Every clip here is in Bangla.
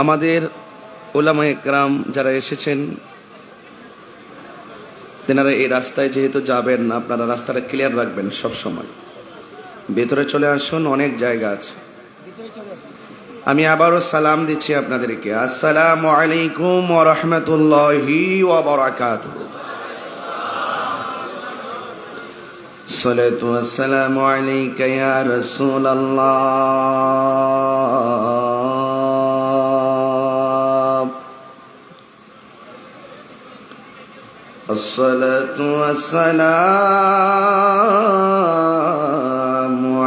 আমাদের উলামায়ে কেরাম যারা এসেছেন তেনারা এই রাস্তায় যেহেতু যাবেন, আপনারা রাস্তাটা ক্লিয়ার রাখবেন সব সময়। ভেতরে চলে আসুন, অনেক জায়গা আছে। আমি আবারও সালাম দিচ্ছি আপনাদেরকে। আসসালামু আলাইকুম ওয়া রাহমাতুল্লাহি ওয়া বারাকাতুহু। সালাতু ওয়াসসালামু আলাইকা ইয়া রাসূলাল্লাহ। আসসালাতু ওয়াসসালামু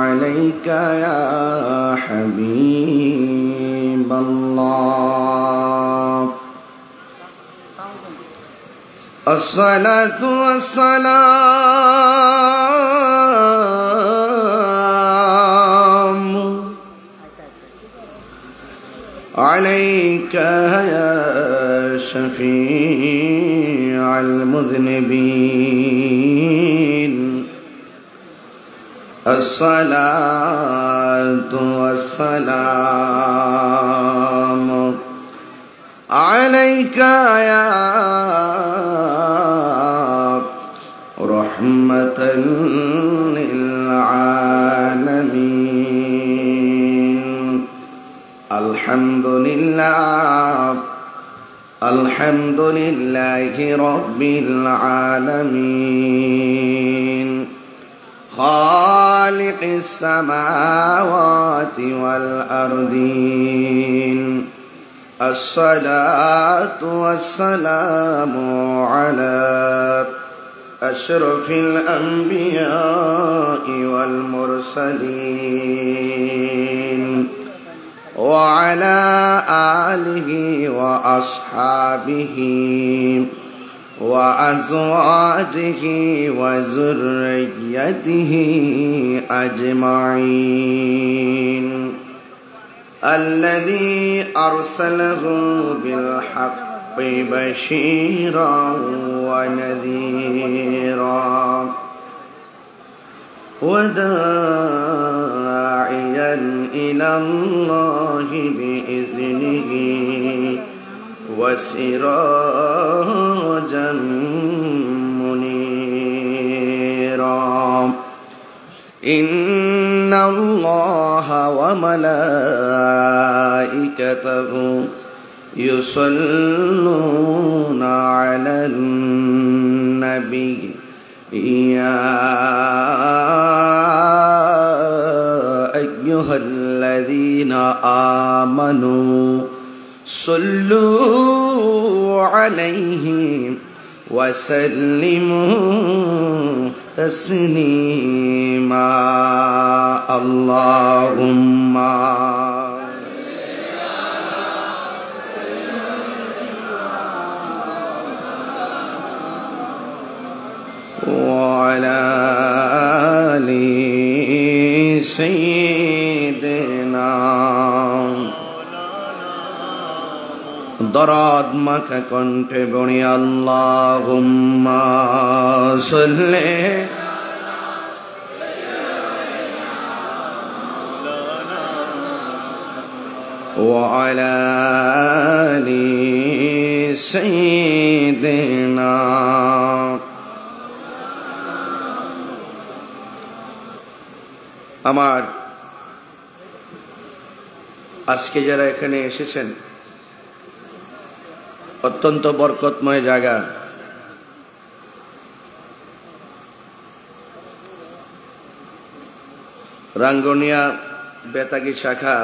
আলাইকা ইয়া হাবিবাল্লাহ। আসসালাতু ওয়াসসালামু আলাইকা ইয়া শাফিআল মুযনিবিন। আসসালাতু ওয়াসসালামু আলাইকা ইয়া রাহমাতাল লিল আলামিন। আলহামদুলিল্লাহ আলহামদুলিল্লাহি রাব্বিল আলামিন। খালিকিস সামাওয়াতি ওয়াল আরদিন। আসসালাতু ওয়াসসালামু আলা আশরাফিল আমবিয়াই ওয়াল মুরসালিন ওয়া আলা আলিহি ওয়া আসহাবিহি ওয়া আজওয়াজিহি ওয়া যুররিয়্যাতিহি আজমাইন। الذي أرسله بالحق بشيرا ونذيرا وداعيا إلى الله بإذنه وسراجا منيرا. إن الله وملائكته يصلون على النبي يا أيها الذين آمنوا صلوا عليه وسلموا تسليما. اللهم وعلى آل سيدنا দরদ মাখা কণ্ঠে বলি আল্লাহুম্মা সাল্লি ওয়া আলা আলি সাইয়্যিদিনা। আমার আজকে যারা এখানে এসেছেন, অত্যন্ত বরকতময় জায়গা। রাঙ্গুনিয়া বেতাগী শাখা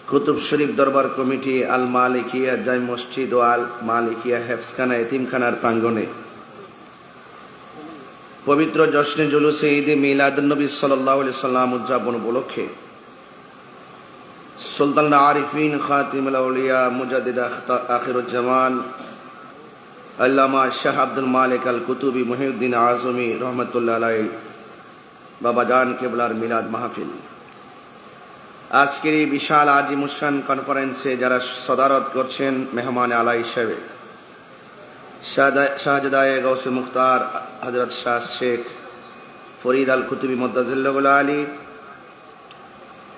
কুতুব শরীফ দরবার কমিটি আল মালিকিয়া জাই মসজিদ ও আল মালিকিয়া হেফজখানা এতিমখানার প্রাঙ্গণে পবিত্র জশ্নে জুলুসে ঈদে মিলাদুন নবী সাল্লাল্লাহু আলাইহি সাল্লাম উদযাপন উপলক্ষে সুলতান আরিফিন খাতিমুল আউলিয়া মুজাদ্দিদ আখিরুজ্জামান আল্লামা শাহ আব্দুল মালিক আল কুতুবি মুহিউদ্দিন আজমি রহমতুল্লাহ আলাইহি বাবা জান কেবলার মিলাদ মাহফিল। আজকের এই বিশাল আজিমুশান কনফারেন্সে যারা সদারত করছেন মেহমান আলা হিসেবে শাহজাদায়ে গৌসে মুখতার হযরত শাহ শেখ ফরিদ আল কুতুবি মুদ্দাজিল্লাহুল আলী,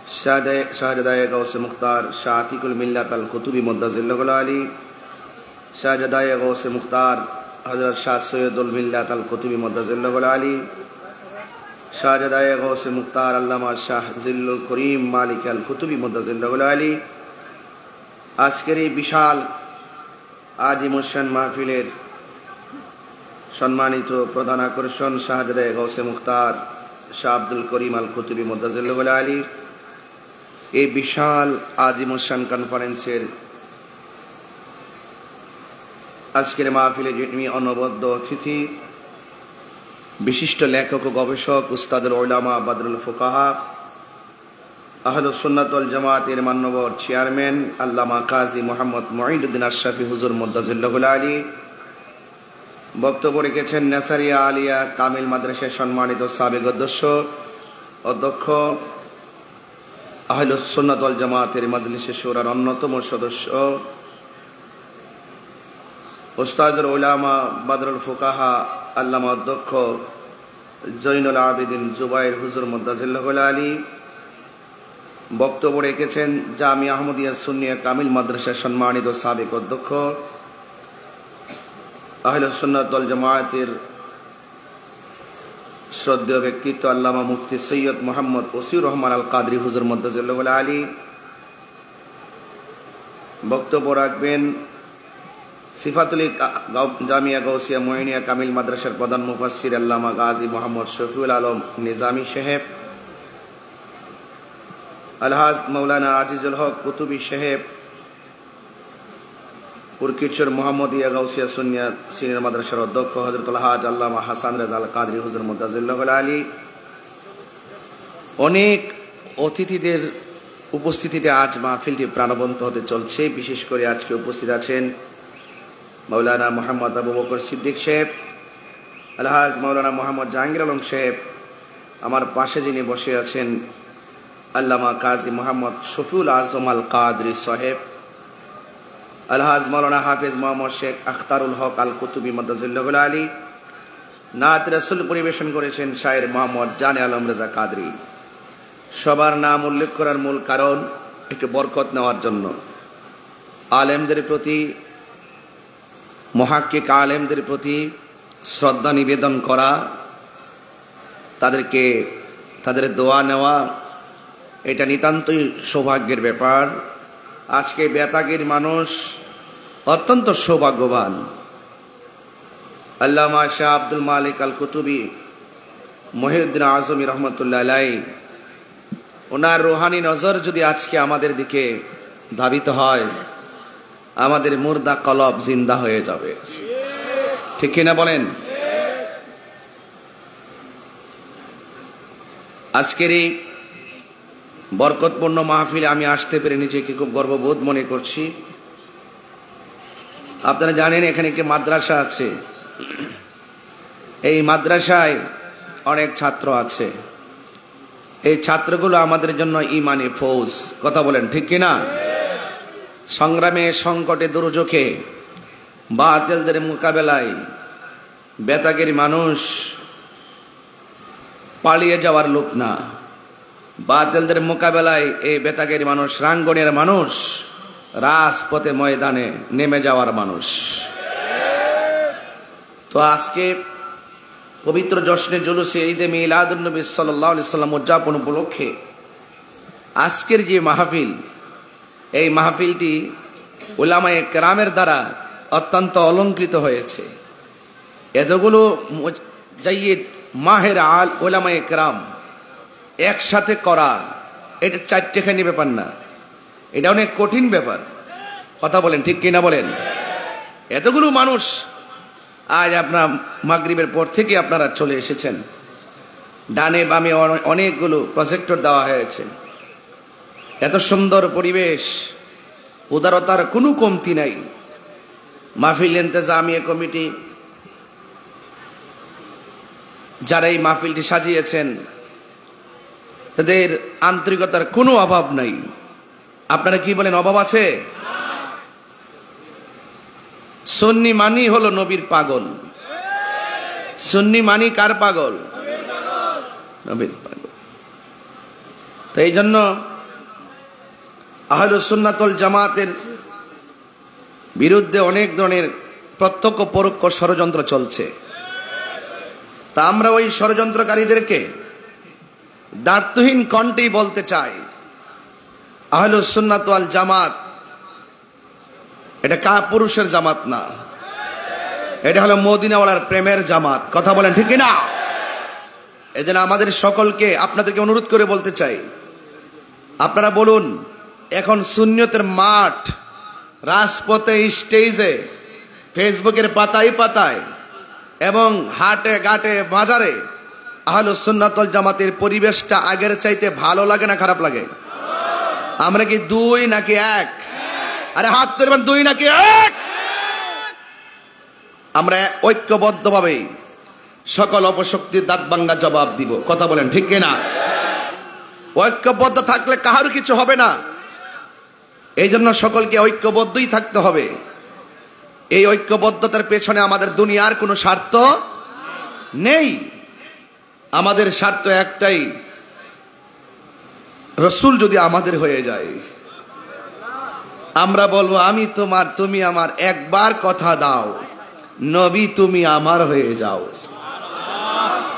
শাহজাদায়ে গৌসে মুখতার শাহ আতিকুল মিল্লাত আল কুতুবী মুদ্দাজিল্লাহুল আলী, শাহজাদায়ে গৌসে মুখতার হযরত শাহ সৈয়দুল মিল্লাত আল কুতুবী মুদ্দাজিল্লাহুল আলী, শাহজাদায়ে গৌসে মুখতার আল্লামা শাহ জিল্লুল করিম মালিক আল কুতুবী মুদ্দাজিল্লাহুল আলী। আজকের এই বিশাল আজিমুশান মাহফিলের সম্মানিত প্রধান আকর্ষণ শাহজাদায়ে গৌসে মুখতার শাহ আব্দুল করিম আল কুতুবী মুদ্দাজিল্লাহুল আলী। এই বিশাল আজিমুশান কনফারেন্সের আজকের মাহফিলে যিনি অনবদ্য অতিথি, বিশিষ্ট লেখক ও গবেষক উস্তাদুল উলামা বদরুল ফুকাহা আহলুস সুন্নাত ওয়াল জামাতের মান্যবর চেয়ারম্যান আল্লামা কাজী মোহাম্মদ মুঈনুদ্দিন আশরাফী হুজুর মুদ্দাজিল্লাহুল আলী। বক্তব্য রেখেছেন নেসারিয়া আলিয়া কামিল মাদ্রাসার সম্মানিত সাবেক অধ্যক্ষ আহলুস সুন্নাত ওয়াল জামাতের মাজলিসে শুরার অন্যতম সদস্য উস্তাদুল উলামা বদরুল ফুকাহা আল্লামা অধ্যক্ষ জৈনুল আবেদিন জুবাইর হুজুর মুদ্দাজিল্লাহুল আলী। বক্তব্য রেখেছেন জামিয়া আহমদিয়া সুন্নিয়া কামিল মাদ্রাসার সম্মানিত সাবেক অধ্যক্ষ আহলুস সুন্নাত ওয়াল জামাতের শ্রদ্ধেয় ব্যক্তিত্ব আল্লামা মুফতি সৈয়দ মোহাম্মদ ওসিউর রহমান আল কাদরি হুজুর মুদ্দাজিল্লাহুল আলী। বক্তব্য রাখবেন সিফাতুল জামিয়া গৌসিয়া মুঈনিয়া কামিল মাদ্রাসার প্রধান মুফাসসির আল্লামা গাজী মোহাম্মদ শফিউল আলম নিজামী সাহেব, আলহাজ মৌলানা আজিজুল হক কুতুবী সাহেব, পুরকিচর মোহাম্মদিয়া গৌসিয়া সুন্নিয়া সিনিয়র মাদ্রাসার অধ্যক্ষ হযরতুল হাজ আল্লামা হাসান রেজা আল কাদরি হুজুর মুদ্দাজিল্লাহুল আলী। অনেক অতিথিদের উপস্থিতিতে আজ মাহফিলটি প্রাণবন্ত হতে চলছে। বিশেষ করে আজকে উপস্থিত আছেন মৌলানা মোহাম্মদ আবু বকর সিদ্দিক সাহেব, আলহাজ মৌলানা মোহাম্মদ জাহাঙ্গীর আলম সাহেব, আমার পাশে যিনি বসে আছেন আল্লামা কাজী মোহাম্মদ শফিউল আজম আল কাদরি সাহেব, আলহাজ মৌলানা হাফিজ মোহাম্মদ শেখ আখতারুল হক আল কুতুবী মুদ্দাজিল্লাহুল আলী। নাত রাসূল পরিবেশন করেছেন শায়ের মোহাম্মদ জানে আলম রেজা কাদরি। সবার নাম উল্লেখ করার মূল কারণ একটু বরকত নেওয়ার জন্য, আলেমদের প্রতি, মুহাক্কিক আলেমদের প্রতি শ্রদ্ধা নিবেদন করা, তাদের দোয়া নেওয়া, এটা নিতান্তই সৌভাগ্যের ব্যাপার। আজকে বেতাগীর মানুষ অত্যন্ত সৌভাগ্যবান। আল্লামা শাহ আব্দুল মালিক আল কুতুবী মহিউদ্দিন আজমি রহমতুল্লাহ আলাইহি, ওনার রুহানি নজর যদি আজকে আমাদের দিকে ধাবিত হয়, আমাদের মুর্দা কলব জিন্দা হয়ে যাবে। ঠিক কিনা বলেন? আজকের এই বরকতপূর্ণ মাহফিলে আমি আসতে পেরে নিজেকে খুব গর্ববোধ মনে করছি। আপনারা জানেন এখানে একটি মাদ্রাসা আছে, এই মাদ্রাসায় অনেক ছাত্র আছে। এই ছাত্রগুলো আমাদের জন্য ইমানি ফৌজ। কথা বলেন ঠিক কিনা? সংগ্রামে, সংকটে, দুর্যোগে, বাতিলদের মোকাবেলায় বেতাগের মানুষ পালিয়ে যাওয়ার লোক না। বাতিলদের মোকাবেলায় এই বেতাগের মানুষ, রাঙ্গনের মানুষ, রাজপথে ময়দানে নেমে যাওয়ার মানুষ। তো আজকে পবিত্র জশ্নে জুলুসে ঈদে মিলাদুন নবী সাল্লাল্লাহু আলাইহি সাল্লাম উদযাপন উপলক্ষে আজকের যে মাহফিল, এই মাহফিলটি উলামায়ে কেরামের দ্বারা অত্যন্ত অলঙ্কৃত হয়েছে। এতগুলো মুজাইয়িদ মাহের উলামায়ে কেরাম একসাথে করা, এটা চারটেখানি ব্যাপার না, এটা অনেক কঠিন ব্যাপার। কথা বলেন ঠিক কিনা বলেন? এতগুলো মানুষ আজ আপনার মাগরিবের পর থেকে আপনারা চলে এসেছেন। ডানে বামে অনেকগুলো প্রজেক্টর দেওয়া হয়েছে। এত সুন্দর পরিবেশ, উদারতার কোনো কমতি নাই। মাহফিল ইন্তেজামিয়া কমিটি যারা এই মাহফিলটি সাজিয়েছেন, তাদের আন্তরিকতার কোনো অভাব নাই। আপনারা কি বলেন, অভাব আছে? সুন্নি মানি হলো নবীর পাগল। সুন্নি মানি কার পাগল? নবীর পাগল। তো এই জন্য আহলুস সুন্নাত ওয়াল জামাতের বিরুদ্ধে অনেক ধরনের প্রত্যক্ষ পরোক্ষ ষড়যন্ত্র চলছে। তা আমরা ওই ষড়যন্ত্রকারীদেরকে দ্ব্যর্থহীন কণ্ঠেই বলতে চাই, আহলুস সুন্নাত ওয়াল জামাত এটা কাপুরুষের জামাত না, এটা হলো মদিনাওয়ালার প্রেমের জামাত। কথা বলেন ঠিক কিনা? এজন্য আমাদের সকলকে আপনাদেরকে অনুরোধ করে বলতে চাই, আপনারা বলুন, এখন সুন্নিয়তের মাঠ, রাজপথে, স্টেজে, ফেসবুকের পাতায় পাতায় এবং হাটে ঘাটে বাজারে আহলুস সুন্নাত ওয়াল জামাতের পরিবেশটা আগের চাইতে ভালো লাগে না খারাপ লাগে? আমরা কি দুই নাকি এক? আরে হাত তুলবেন, দুই নাকি এক? আমরা ঐক্যবদ্ধভাবে সকল অপশক্তির দাঁত ভাঙ্গা জবাব দিব। কথা বলেন ঠিক কিনা? ঐক্যবদ্ধ থাকলে কাহারও কিছু হবে না। এই জন্য সকলকে ঐক্যবদ্ধই থাকতে হবে। এই ঐক্যবদ্ধতার পেছনে আমাদের দুনিয়ার কোনো স্বার্থ নেই। আমাদের স্বার্থ একটাই, রসুল যদি আমাদের হয়ে যায়, আমরা বলবো আমি তোমার, তুমি আমার, একবার কথা দাও, নবী তুমি আমার হয়ে যাও।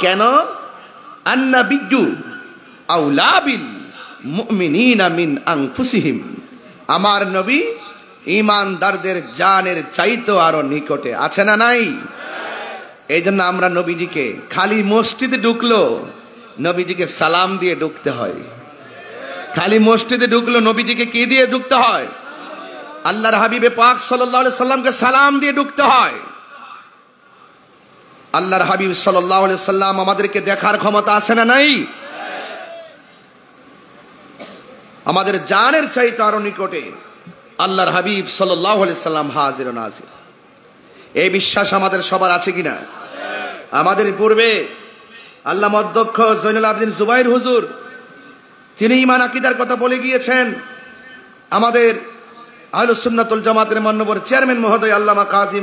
কেন? আন্নাবিয়্যু আউলা বিল মুমিনিনা মিন আনফুসিহিম, আমার নবী ঈমানদারদের জানের চাইতে আরো নিকটে। আছে না নাই? এই জন্য আমরা নবীজিকে খালি মসজিদে ঢুকলো নবীজিকে সালাম দিয়ে ঢুকতে হয়। খালি মসজিদে ঢুকলো নবীজিকে কি দিয়ে ঢুকতে হয়? আল্লাহর হাবিবে পাক সাল্লাল্লাহু আলাইহি সাল্লামকে সালাম দিয়ে ঢুকতে হয়। আল্লাহর হাবিব সাল্লাল্লাহু আলাইহি সাল্লাম আমাদেরকে দেখার ক্ষমতা আছে না নাই? আমাদের জানের চাইতে আরো নিকটে আল্লাহর হাবিব সাল্লাল্লাহু আলাইহি সাল্লাম হাজির ও নাজির। এই বিশ্বাস আমাদের সবার আছে কিনা? আমাদের পূর্বে আল্লামা অধ্যক্ষ জয়নুল আবেদিন জুবাইর হুজুর তিনি ঈমান আকীদার কথা বলে গিয়েছেন। আমাদের আহলুস সুন্নাত ওয়াল জামাতের মাননীয় চেয়ারম্যান মহোদয় আল্লামা কাজী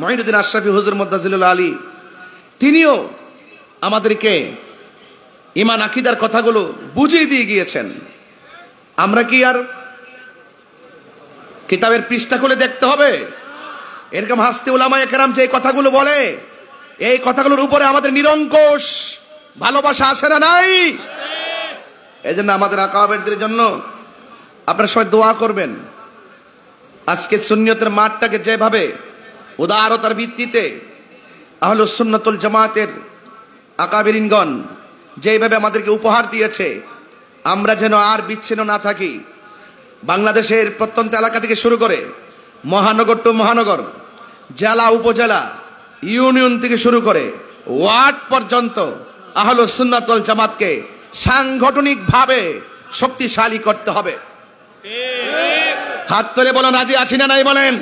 মুঈনুদ্দিন আশরাফী হুজুর মুদ্দাজিলুল আলী তিনিও আমাদেরকে ঈমান আকীদার কথাগুলো বুঝিয়ে দিয়ে গিয়েছেন। আমরা কি আর কিতাবের পৃষ্ঠা খুলে দেখতে হবে? এরকম হাস্তে উলামায়ে কেরাম যে কথাগুলো বলে, এই কথাগুলোর উপরে আমাদের নিরঙ্কুশ ভালোবাসা আছে না নাই? এই জন্য আমাদের আকাবেরদের জন্য আপনারা সবাই দোয়া করবেন। আজকে সুন্নিয়তের মাঠটাকে যেভাবে উদারতার ভিত্তিতে আহলুস সুন্নাত ওয়াল জামাতের আকাবেরিনগণ যেভাবে আমাদেরকে উপহার দিয়েছে, আমরা যেন আর বিচ্ছিন্ন না থাকি। বাংলাদেশের প্রত্যন্ত এলাকা থেকে শুরু করে মহানগর টু মহানগর, জেলা উপজেলা, ইউনিয়ন থেকে শুরু করে ওয়ার্ড পর্যন্ত আহলুস সুন্নাত ওয়াল জামাতকে সাংগঠনিকভাবে শক্তিশালী করতে হবে। হাত তুলে বলেন রাজি আছি না নাই বলেন?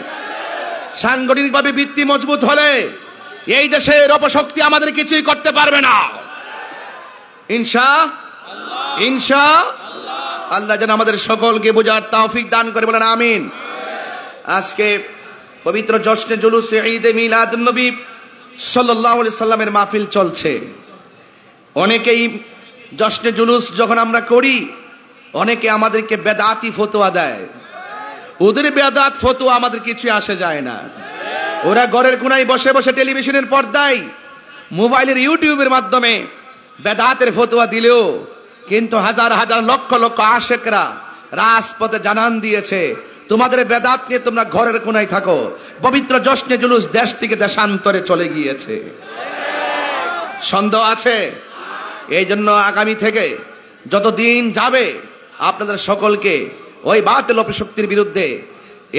সাংগঠনিকভাবে ভিত্তি মজবুত হলে এই দেশের অপশক্তি আমাদের কিছুই করতে পারবে না। ইনশাআল্লাহ যেন আমাদের সকলকে বোঝার তৌফিক দান করে, বলেন আমিন। আজকে পবিত্র জশ্নে জুলুসে ঈদে মিলাদুন নবী সাল্লাল্লাহু আলাইহি সাল্লামের মাহফিল চলছে। অনেকেই জশ্নে জুলুস যখন আমরা করি, অনেকে আমাদেরকে বেদাতি ফতোয়া দেয়। ওদের বেদাত ফতোয়া আমাদের কিছু আসে যায় না। ওরা ঘরের কোনায় বসে বসে টেলিভিশনের পর্দায়, মোবাইলের ইউটিউবের মাধ্যমে বেদাতের ফতোয়া দিলেও কিন্তু হাজার হাজার লক্ষ লক্ষ আশেকরা রাজপথে জানান দিয়েছে, তোমাদের বেদাত নিয়ে তোমরা ঘরের কোনায় থাকো। পবিত্র জশ্নে জুলুস দেশ থেকে দেশান্তরে চলে গিয়েছে। সন্দেহ আছে? এই জন্য আগামী থেকে যতদিন যাবে আপনাদের সকলকে ওই বাতিল অপশক্তির বিরুদ্ধে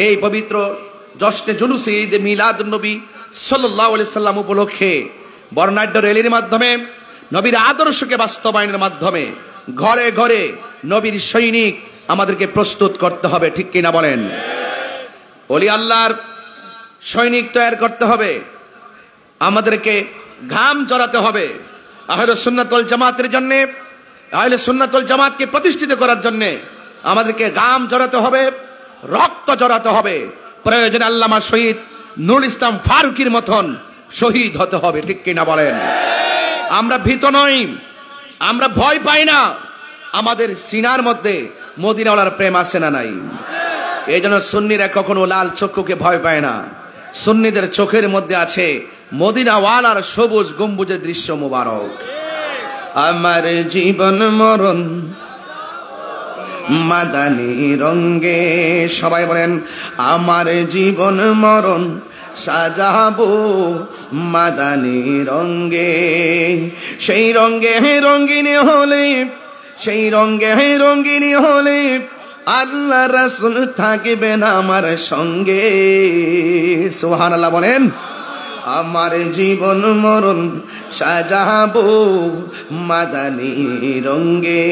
এই পবিত্র জশ্নে জুলুসে ঈদে মিলাদুন নবী সাল্লাল্লাহু আলাইহি সাল্লাম উপলক্ষে বর্ণাঢ্য র্যালির মাধ্যমে, নবীর আদর্শকে বাস্তবায়নের মাধ্যমে ঘরে ঘরে নবীর সৈনিক আমাদেরকে প্রস্তুত করতে হবে। ঠিক কিনা বলেন? ওলি আল্লাহর সৈনিক তৈরি করতে হবে। আমাদেরকে ঘাম ঝরাতে হবে। আহলুস সুন্নাত ওয়াল জামাতের জন্য, আহলুস সুন্নাত ওয়াল জামাতকে প্রতিষ্ঠিত করার জন্য আমাদেরকে ঘাম ঝরাতে হবে, রক্ত ঝরাতে হবে। প্রয়োজনে আল্লামা শহীদ নুরুল ইসলাম ফারুকীর মতন শহীদ হতে হবে। ঠিক কিনা বলেন? আমরা ভীত নই, আমরা ভয় পাই না। আমাদের সিনার মধ্যে মদিনাওয়ালার প্রেম আছে না নাই? এই জন্য সুন্নিরা কখনো লাল চক্ষুকে ভয় পায় না। সুন্নিদের চোখের মধ্যে আছে মদিনাওয়ালার সবুজ গম্বুজের দৃশ্য মুবারক। আমার জীবন মরণ মাদানী রঙ্গে, সবাই বলেন আমার জীবন মরণ সাজাবো মাদানী রঙ্গে। সেই রঙ্গে রঙ্গিনী হলে, সেই রঙ্গে রঙ্গিনী হলে আল্লাহ রাসূল থাকবেন আমার সঙ্গে। সুবহানাল্লাহ বলেন। আমার জীবন মরণ সাজাবো মাদানী রঙ্গে।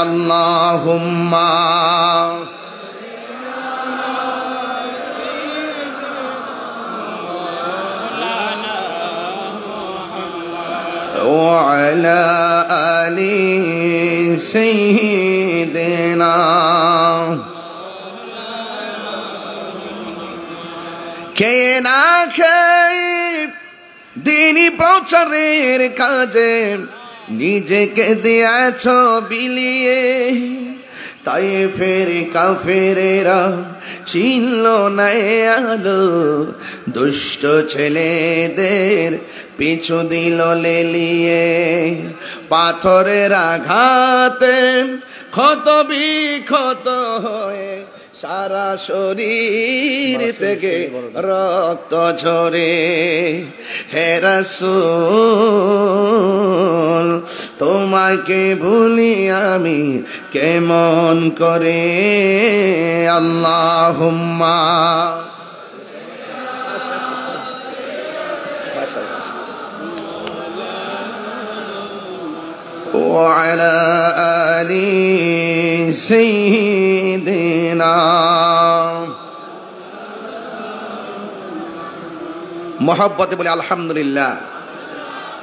আল্লাহুম্মা ওয়া আলা আলি সাইয়্যিদিনা। কে না খেয়ে দিনী প্রচারের কাজে নিজেকে দিয়েছ বিলিয়ে, তাই ফের কাফেরেরা চিনল না আলো, দুষ্ট ছেলেদের পিছু দিল লেলিয়ে। পাথরের আঘাতে ক্ষত বিক্ষত হয়ে সারা শরীর থেকে রক্ত ঝরে। হে রাসূল তোমাকে ভুলি আমি কেমন করে। আল্লাহুম্মা ওয়া আলা আলি সাইয়্যিদিনা। মহব্বতে বলে আলহামদুলিল্লাহ।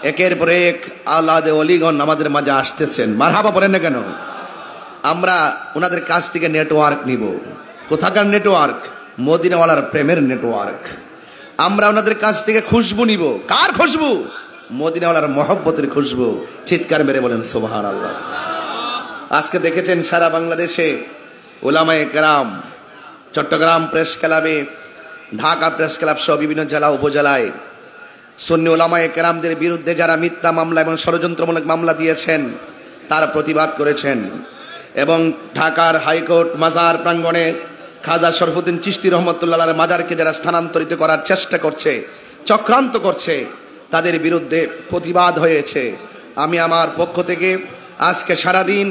একের পর এক আওলাদে ওলিগণ আমাদের মাঝে আসতেছেন, মারহাবা বলেন না কেন? আমরা ওনাদের কাছ থেকে নেটওয়ার্ক নিব। কোথাকার নেটওয়ার্ক? মদিনাওয়ালার প্রেমের নেটওয়ার্ক। আমরা ওনাদের কাছ থেকে খুশবু নিব। কার খুশবু? মদিনাওয়ালার মহব্বতের খুশবু। চিৎকার মেরে বলেন সুবহানাল্লাহ। আজকে দেখেছেন সারা বাংলাদেশে উলামায়ে কেরাম, চট্টগ্রাম প্রেস ক্লাবে, ঢাকা প্রেস ক্লাব সহ বিভিন্ন জেলা উপজেলায় সুন্নি উলামায়ে কেরামদের বিরুদ্ধে যারা মিথ্যা মামলা এবং ষড়যন্ত্রমূলক মামলা দিয়েছেন তারা প্রতিবাদ করেছেন। এবং ঢাকার হাইকোর্ট মাজার প্রাঙ্গণে খাজা শরফুদ্দীন চিশতি রহমতুল্লাহর মাজারকে যারা স্থানান্তরিত করার চেষ্টা করছে, চক্রান্ত করছে, তাদের বিরুদ্ধে প্রতিবাদ হয়েছে। আমি আমার পক্ষ থেকে আজকে সারাদিন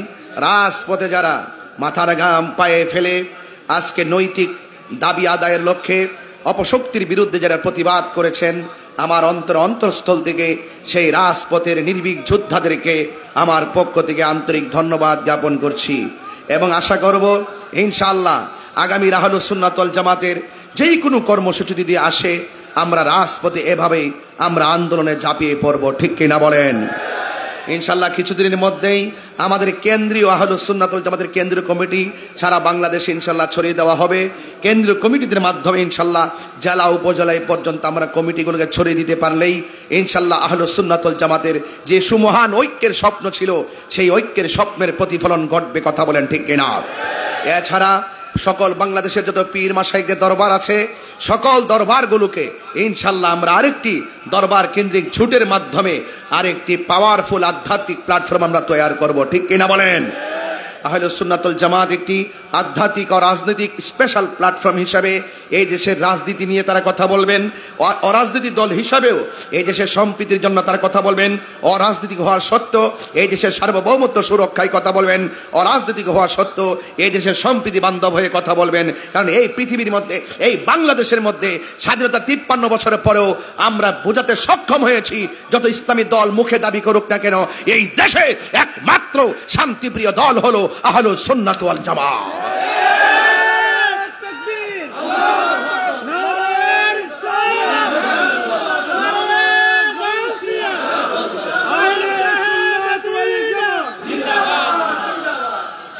রাজপথে যারা মাথার ঘাম পায়ে ফেলে আজকে নৈতিক দাবি আদায়ের লক্ষ্যে অপশক্তির বিরুদ্ধে যারা প্রতিবাদ করেছেন, আমার অন্তরস্থল থেকে সেই রাজপথের নির্ভীক যোদ্ধাদেরকে আমার পক্ষ থেকে আন্তরিক ধন্যবাদ জ্ঞাপন করছি। এবং আশা করব ইনশাআল্লাহ আগামী আহলুস সুন্নাত ওয়াল জামাতের যেই কোনো কর্মসূচি যদি আসে, আমরা রাজপথে এভাবেই আমরা আন্দোলনে ঝাঁপিয়ে পড়ব। ঠিক কিনা বলেন? ইনশাআল্লাহ কিছুদিনের মধ্যেই আমাদের কেন্দ্রীয় আহলুস সুন্নাত ওয়াল জামাতের কেন্দ্রীয় কমিটি সারা বাংলাদেশে ইনশাআল্লাহ ছড়িয়ে দেওয়া হবে। কেন্দ্রীয় কমিটিদের মাধ্যমে ইনশাআল্লাহ জেলা উপজেলায় পর্যন্ত আমরা কমিটিগুলোকে ছড়িয়ে দিতে পারলেই ইনশাআল্লাহ আহলুস সুন্নাত ওয়াল জামাতের যে সুমহান ঐক্যের স্বপ্ন ছিল, সেই ঐক্যের স্বপ্নের প্রতিফলন ঘটবে। কথা বলেন ঠিক কিনা? এছাড়া সকল বাংলাদেশের যত পীর মাশাইখদের দরবার আছে, সকল দরবারগুলোকে ইনশাআল্লাহ আমরা আরেকটি দরবার কেন্দ্রিক ঝুটের মাধ্যমে আরেকটি পাওয়ারফুল আধ্যাত্মিক প্ল্যাটফর্ম আমরা তৈরি করব। ঠিক কিনা বলেন? আহলুস সুন্নাত ওয়াল জামাত একটি আধ্যাত্মিক ও রাজনৈতিক স্পেশাল প্ল্যাটফর্ম হিসাবে এই দেশের রাজনীতি নিয়ে তারা কথা বলবেন। অরাজনৈতিক দল হিসাবেও এই দেশের সম্প্রীতির জন্য তারা কথা বলবেন। অরাজনৈতিক হওয়ার সত্ত্বেও এই দেশের সার্বভৌমত্ব সুরক্ষায় কথা বলবেন। অরাজনৈতিক হওয়ার সত্ত্বেও এই দেশের সম্প্রীতি বান্ধব হয়ে কথা বলবেন। কারণ এই পৃথিবীর মধ্যে, এই বাংলাদেশের মধ্যে স্বাধীনতা 53 বছরের পরেও আমরা বোঝাতে সক্ষম হয়েছি, যত ইসলামী দল মুখে দাবি করুক না কেন, এই দেশে একমাত্র শান্তিপ্রিয় দল হলো আহলুস সুন্নাত ওয়াল জামাত।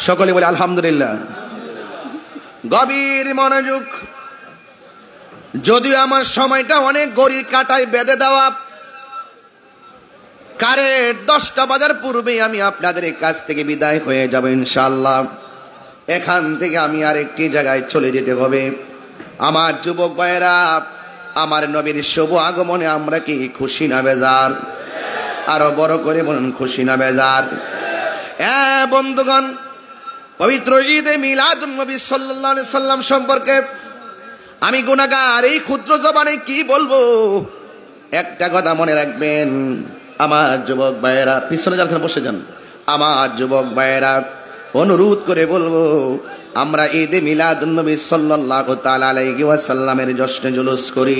সকলে বলে আলহামদুলিল্লাহ। গভীর মনোযোগ। যদিও আমার সময়টা অনেক ঘড়ির কাঁটায় বেঁধে দেওয়া, কারেক্ট 10টা বাজার পূর্বেই আমি আপনাদের কাছ থেকে বিদায় হয়ে যাব ইনশাআল্লাহ। এখান থেকে আমি আরেকটি জায়গায় চলে যেতে হবে। আমার যুবক ভাইয়েরা, আমার নবীর শুভ আগমনে আমরা কি খুশি না বেজার? আরো বড় করে বলুন, খুশি না বেজার? বন্ধুগণ, পবিত্র ঈদে মিলাদুন নবী সাল্লাল্লাহু আলাইহি সাল্লাম সম্পর্কে আমি গুনাহগার এই ক্ষুদ্র জবানে কি বলবো? একটা কথা মনে রাখবেন আমার যুবক ভাইয়েরা, পিছনে যারা বসে যান, আমার যুবক ভাইয়েরা অনুরোধ করে বলবো, আমরা ঈদে মিলাদুন নবী সাল্লাল্লাহু তাআলা আলাইহি ওয়াসাল্লামের জশ্নে জুলুস করি,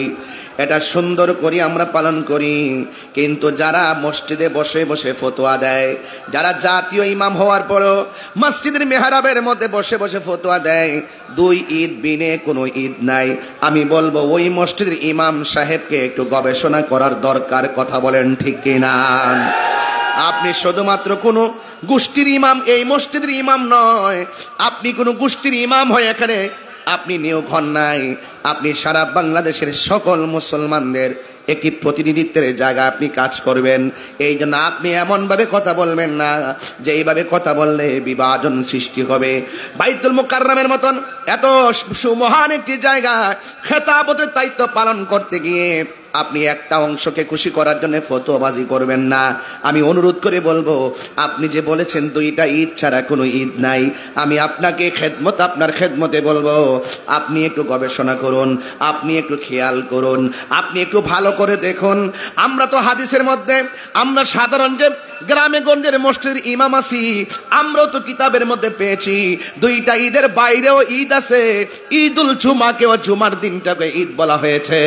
এটা সুন্দর করি আমরা পালন করি। কিন্তু যারা মসজিদে বসে বসে ফতোয়া দেয়, যারা জাতীয় ইমাম হওয়ার পরও মসজিদের মেহরাবের মধ্যে বসে বসে ফতোয়া দেয়, দুই ঈদ বিনে কোনো ঈদ নাই, আমি বলবো ওই মসজিদের ইমাম সাহেবকে একটু গবেষণা করার দরকার। কথা বলেন ঠিক কিনা? আপনি শুধুমাত্র কোনো গোষ্ঠীর ইমাম এই মসজিদের ইমাম নয়, আপনি কোনো গোষ্ঠীর ইমাম হয় এখানে আপনি নিয়োগ হন নাই, আপনি সারা বাংলাদেশের সকল মুসলমানদের একটি প্রতিনিধিত্বের জায়গায় আপনি কাজ করবেন। এই জন্য আপনি এমনভাবে কথা বলবেন না যে এইভাবে কথা বললে বিভাজন সৃষ্টি হবে। বাইতুল মুকাররমের মতন এত সুমহান একটি জায়গায় খেতাবতের দায়িত্ব পালন করতে গিয়ে আপনি একটা অংশকে খুশি করার জন্য ফতোয়াবাজি করবেন না। আমি অনুরোধ করে বলবো, আপনি যে বলেছেন দুইটা ঈদ ছাড়া কোনো ঈদ নাই, আমি আপনাকে আপনার খেদমতে বলবো, আপনি একটু গবেষণা করুন, আপনি একটু খেয়াল করুন, আপনি একটু ভালো করে দেখুন। আমরা তো হাদিসের মধ্যে, আমরা সাধারণ যে গ্রামে গঞ্জের মসজিদের ইমাম আছি, আমরাও তো কিতাবের মধ্যে পেয়েছি দুইটা ঈদের বাইরেও ঈদ আছে। ঈদুল জুমাকেও জুমার দিনটাকে ঈদ বলা হয়েছে,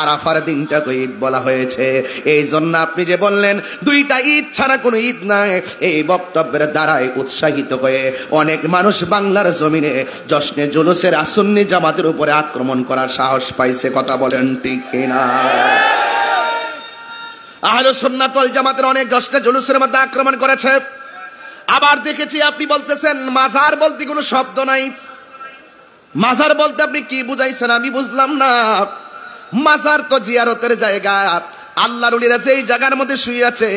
আরাফার দিনটাকে ঈদ বলা হয়েছে। এই জন্য আপনি যে বললেন দুইটা ঈদ ছাড়া কোনো ঈদ নাই, এই বক্তব্যের দ্বারাই উৎসাহিত হয়ে অনেক মানুষ বাংলার জমিনে জশ্নে জুলুসের সুন্নি জামাতের উপরে আক্রমণ করার সাহস পাইছে। কথা বলেন ঠিক কিনা? আহলে সুন্নাত ওয়াল জামাতের অনেক জশ্নে জুলুসের মধ্যে আক্রমণ করেছে। আবার দেখেছি আপনি বলতেছেন মাজার বলতে কোনো শব্দ নাই। মাজার বলতে আপনি কি বুঝাইছেন আমি বুঝলাম না। মাজার তো জিয়ারতের জায়গা, আল্লাহর ওলিরা যেই জায়গার মধ্যে শুয়ে আছে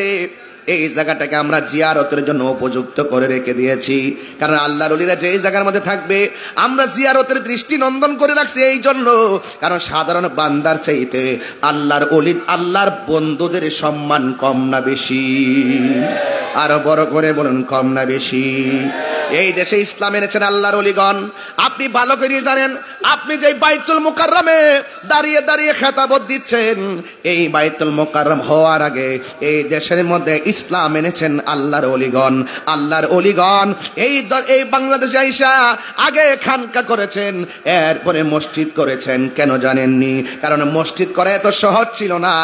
এই জায়গাটাকে আমরা জিয়ারতের জন্য উপযুক্ত করে রেখে দিয়েছি। কারণ আল্লাহর ওলিরা যেই জায়গার মধ্যে থাকবে আমরা জিয়ারতের দৃষ্টি নন্দন করে রাখছি এই জন্য, কারণ সাধারণ বান্দার চাইতে আল্লাহর ওলি, আল্লাহর বন্ধুদের সম্মান কম না বেশি? আরো বড় করে বলুন, কম না বেশি? এই দেশে ইসলাম এনেছেন আল্লাহর ওলিগণ। আপনি ভালো করে জানেন, আপনি যে বাইতুল মুকাররমে দাঁড়িয়ে দাঁড়িয়ে খেতাবত দিচ্ছেন, এই বাইতুল মুকাররম হওয়ার আগে এই দেশের মধ্যে ইসলাম এনেছেন আল্লাহর ওলিগণ। আল্লাহর ওলিগণ এই বাংলাদেশে আইসা আগে খানকা করেছেন, এরপরে মসজিদ করেছেন। কেন জানেননি? কারণ মসজিদ করা এত সহজ ছিল না,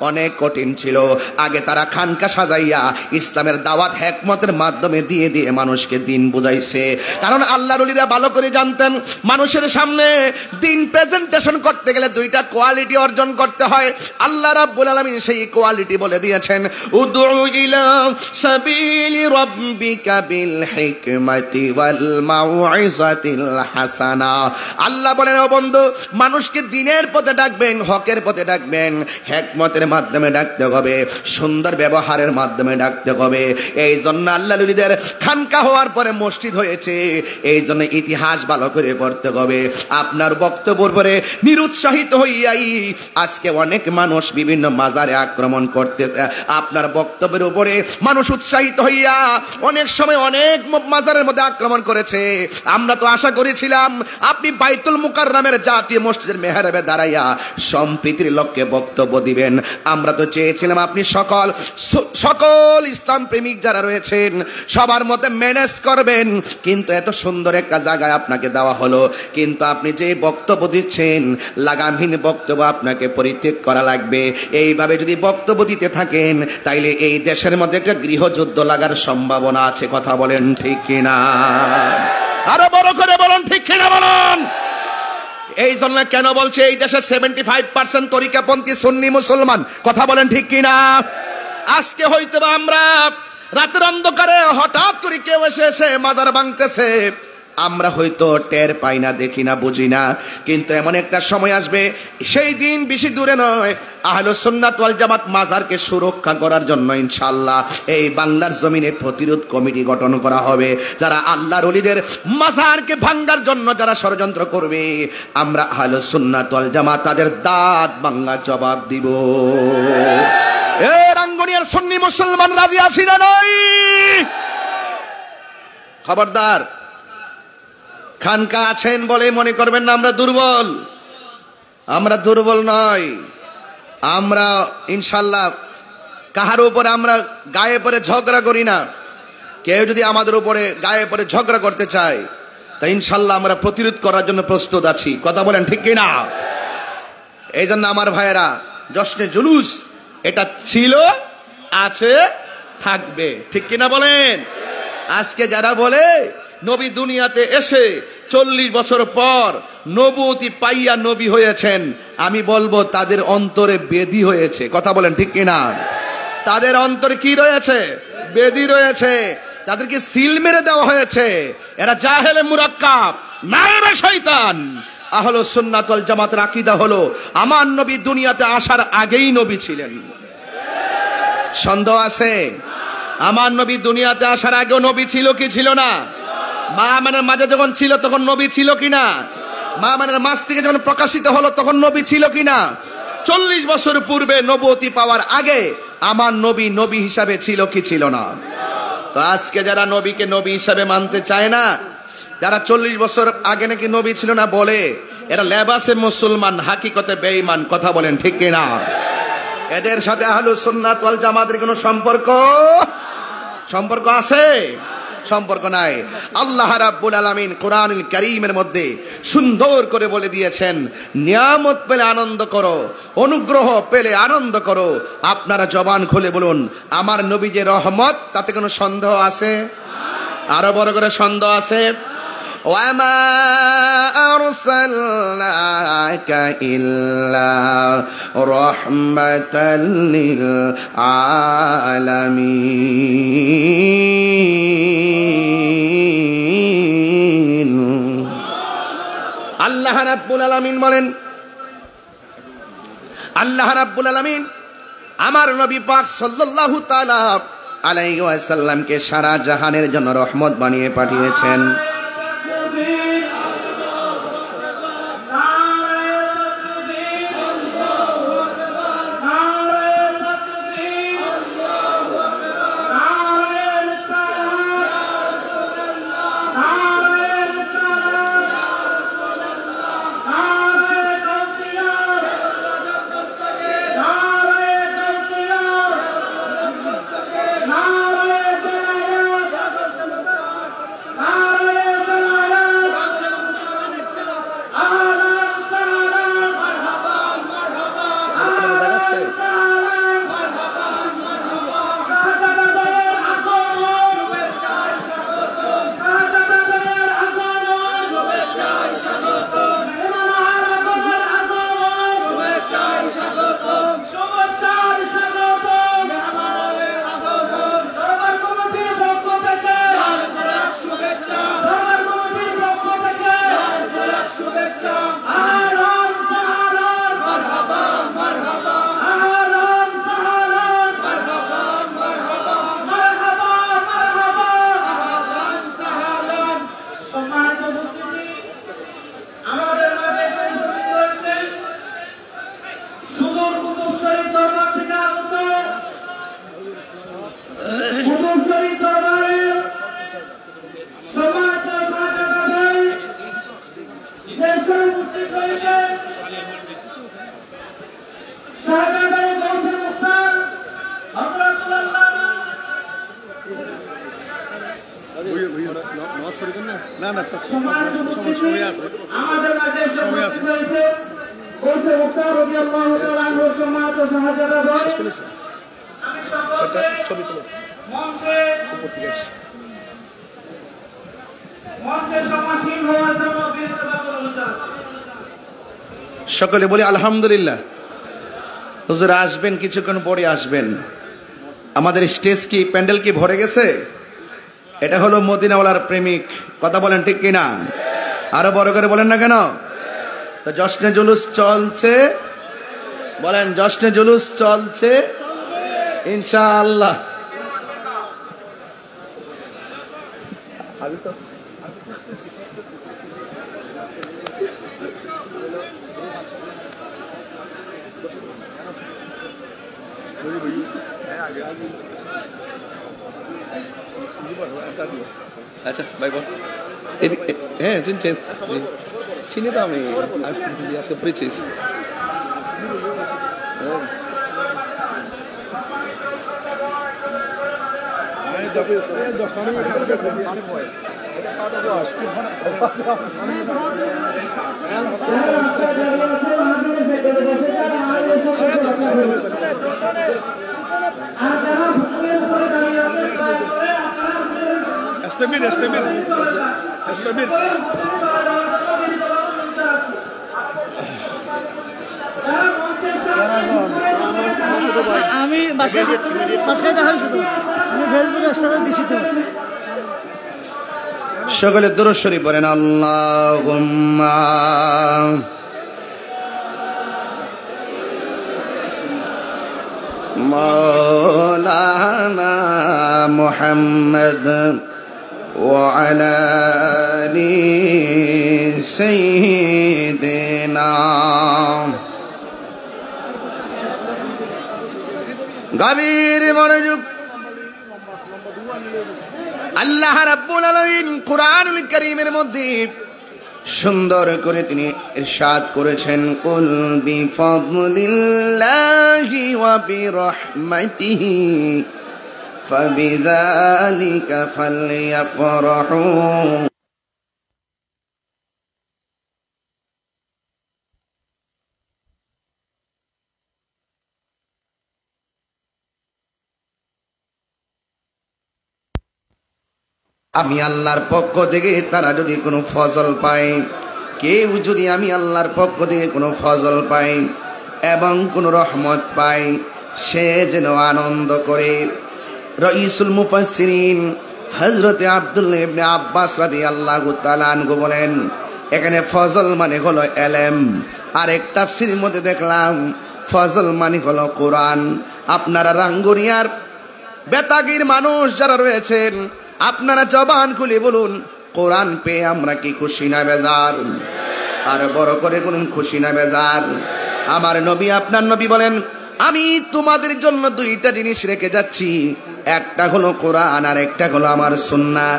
অনেক কঠিন ছিল। আগে তারা খানকা সাজাইয়া ইসলামের দাওয়াত হিকমতের মাধ্যমে দিয়ে দিয়ে মানুষকে দিন বুঝাইছে। কারণ আল্লাহর ওলিরা ভালো করে জানতেন মানুষের সামনে দিন প্রেজেন্টেশন করতে গেলে দুইটা কোয়ালিটি অর্জন করতে হয়। আল্লাহ রাব্বুল আলামিন সেই কোয়ালিটি বলে দিয়েছেন, উদউ ইলা সাবিলি রাব্বিকা বিল হিকমাতি ওয়াল মাউইযাতিল হাসানা। আল্লাহ বলেন, ও বন্ধু, মানুষকে দিনের পথে ডাকবেন, হকের পথে ডাকবেন, হিকমতের মাধ্যমে ডাকতে হবে, সুন্দর ব্যবহারের মাধ্যমে ডাকতে হবে। এই জন্য আল্লাহর ওলিদের খানকা হওয়ার পরে মসজিদ হয়েছে। এই জন্য ইতিহাস ভালো করে পড়তে হবে। আপনার বক্তব্যের পরে নিরুৎসাহিত হইয়াই আজকে অনেক মানুষ বিভিন্ন মাজারে আক্রমণ করতে, আপনার বক্তব্যের উপরে মানুষ উৎসাহিত হইয়া অনেক সময় অনেক মাজারের মধ্যে আক্রমণ করেছে। আমরা তো আশা করেছিলাম আপনি বাইতুল মুকাররমের জাতীয় মসজিদের মেহরাবে দাঁড়াইয়া সম্প্রীতির লক্ষ্যে বক্তব্য দিবেন। আমরা তো চেয়েছিলাম আপনি সকল ইসলাম প্রেমিক যারা রয়েছেন সবার মধ্যে ম্যানেজ করবেন, কিন্তু এত সুন্দর একটা জায়গায় আপনাকে দেওয়া হলো, কিন্তু আপনি যে বক্তব্য দিচ্ছেন লাগামহীন বক্তব্য, আপনাকে পরিত্যাগ করা লাগবে। এইভাবে যদি বক্তব্য দিতে থাকেন তাইলে এই দেশের মধ্যে একটা গৃহযুদ্ধ লাগার সম্ভাবনা আছে। কথা বলেন ঠিক কিনা? আরো বড় করে বলুন, ঠিক কিনা বলুন। এই জন্য কেন বলছে এই দেশে 75% তরিকাপন্থী সুন্নি মুসলমান। কথা বলেন ঠিক কিনা? আজকে হয়তো আমরা রাতের অন্ধকারে হঠাৎ করে কেউ এসে মাজার ভাঙতেছে, আমরা হয়তো টের পাই না, দেখি না, বুঝি না, কিন্তু এমন একটা সময় আসবে, সেই দিন বেশি দূরে নয়, আহলুস সুন্নাত ওয়াল জামাত মাজারকে সুরক্ষা করার জন্য ইনশাআল্লাহ এই বাংলার জমিনে প্রতিরোধ কমিটি গঠন করা হবে। যারা আল্লাহর ওলিদের মাজারকে ভাঙার জন্য যারা ষড়যন্ত্র করবে, আমরা আহলুস সুন্নাত ওয়াল জামাত তাদের দাঁত ভাঙার জবাব দিব। এ রাঙ্গুনিয়ার সুন্নি মুসলমান রাজি আছি না নাই? খবরদার, খানকা আছেন বলে মনে করবেন না আমরা দুর্বল। আমরা দুর্বল নয়। আমরা ইনশাল্লাহ কাহার উপরে আমরা গায়ে পরে ঝগড়া করি না। কেউ যদি আমাদের উপরে গায়ে পরে ঝগড়া করতে চায়, তা ইনশাল্লাহ আমরা প্রতিরোধ করার জন্য প্রস্তুত আছি। কথা বলেন ঠিক কিনা? এই জন্য আমার ভাইয়েরা, জশ্নে জুলুস এটা ছিল, আছে, থাকবে। ঠিক কিনা বলেন? আজকে যারা বলে নবী দুনিয়াতে এসে 40 বছর পর নবুয়তি পাইয়া নবী হয়েছেন, আমি বলবো তাদের অন্তরে বেদী হয়েছে। কথা বলেন ঠিক কিনা? তাদের অন্তরে কি রয়েছে? বেদী রয়েছে। তাদেরকে সিল মেরে দেওয়া হয়েছে। এরা জাহেলে মুরাক্কাব, নায়েবে শয়তান। আহলুস সুন্নাত ওয়াল জামাতের আকীদা হলো আমার নবী দুনিয়াতে আসার আগেই নবী ছিলেন। সন্দেহ আছে? আমার নবী দুনিয়াতে আসার আগেও নবী ছিল কি ছিল না? মা আমানের মাঝে যখন ছিল তখন নবী ছিল কিনা? মা আমানের মাঝ থেকে যখন প্রকাশিত হলো তখন নবী ছিল কিনা? 40 বছর পূর্বে নবুয়তি পাওয়ার আগে আমার নবী নবী হিসাবে ছিল কি ছিল না? তো আজকে যারা নবীকে নবী হিসাবে মানতে চায় না, যারা 40 বছর আগে নাকি নবী ছিল না বলে, এরা লেবাসে মুসলমান, হাকিকতে বেঈমান। কথা বলেন ঠিক কিনা? এদের সাথে আহলুস সুন্নাত ওয়াল জামাতের কোনো সম্পর্ক আছে? সম্পর্ক নাই। আল্লাহ রাব্বুল আলামিন কোরআনুল কারীমের মধ্যে সুন্দর করে বলে দিয়েছেন, নিয়ামত পেলে আনন্দ করো, অনুগ্রহ পেলে আনন্দ করো। আপনারা জবান খুলে বলুন, আমার নবী যে রহমত, তাতে কোনো সন্দেহ আছে? আরো বড় করে সন্দেহ আছে? ওয়ামা আরসালনাকা ইল্লা রাহমাতাল লিল আলামিন। আল্লাহ রাব্বুল আলামিন বলেন, আল্লাহ রাব্বুল আলামিন আমার নবী পাক সাল্লাল্লাহু তাআলা আলাইহি ওয়াসাল্লামকে সারা জাহানের জন্য রহমত বানিয়ে পাঠিয়েছেন। সকলে বলি আলহামদুলিল্লাহ। হুজুর আসবেন, কিছুক্ষণ পরে আসবেন। আমাদের স্টেজ কি, প্যান্ডেল কি ভরে গেছে? এটা হলো মদিনাওয়ালার প্রেমিক। কথা বলেন ঠিক কিনা? আরো বড় করে বলেন না কেন? তো জশ্নে জুলুস চলছে, বলেন জশ্নে জুলুস চলছে ইনশাআল্লাহ। আচ্ছা ভাই বল। হ্যাঁ চিনি তো আমি, আজকে পরিচিস। استمر استمر استمر আমি বাসায় দেখাই শুধু আমি ফেসবুকে স্ট্যাটাস দিছি তো। সকলে দুরূদ শরীফ পড়েন আল্লাহুম্মা মাওলানা মুহাম্মদ ওয়া আলা আলি সাইয়্যিদিনা। গভীর মনোযোগ। আল্লাহ রাব্বুল আলামিন কুরআনুল কারীমের মধ্যে সুন্দর করে তিনি ইরশাদ করেছেন, কুল বিফাদলিল্লাহি ওয়া বিরহমাতিহি ফাবিযালিকা ফালইফরাহু। আমি আল্লাহর পক্ষ থেকে তারা যদি কোনো ফজল পায়, কেউ যদি আমি আল্লাহর পক্ষ থেকে কোনো ফজল পায় এবং কোনো রহমত পায়, সে যেন আনন্দ করে। রাইসুল মুফাসসিরিন হযরতে আব্দুল্লাহ ইবনে আব্বাস রাদিয়াল্লাহু তাআলা আনহু বলেন, এখানে ফজল মানে হলো এলেম। আর এক তাফসীরের মধ্যে দেখলাম ফজল মানে হলো কোরআন। আপনারা রাঙ্গুনিয়ার বেতাগীর মানুষ যারা রয়েছেন, আপনারা জবান খুলে বলুন, কোরআন পেয়ে আমরা কি খুশি না বেজার? আর বড় করে বলুন, খুশি না বেজার? আমার নবী, আপনার নবী বলেন, আমি তোমাদের জন্য দুইটা জিনিস রেখে যাচ্ছি, একটা হলো কোরআন আর একটা হলো আমার সুন্নাহ।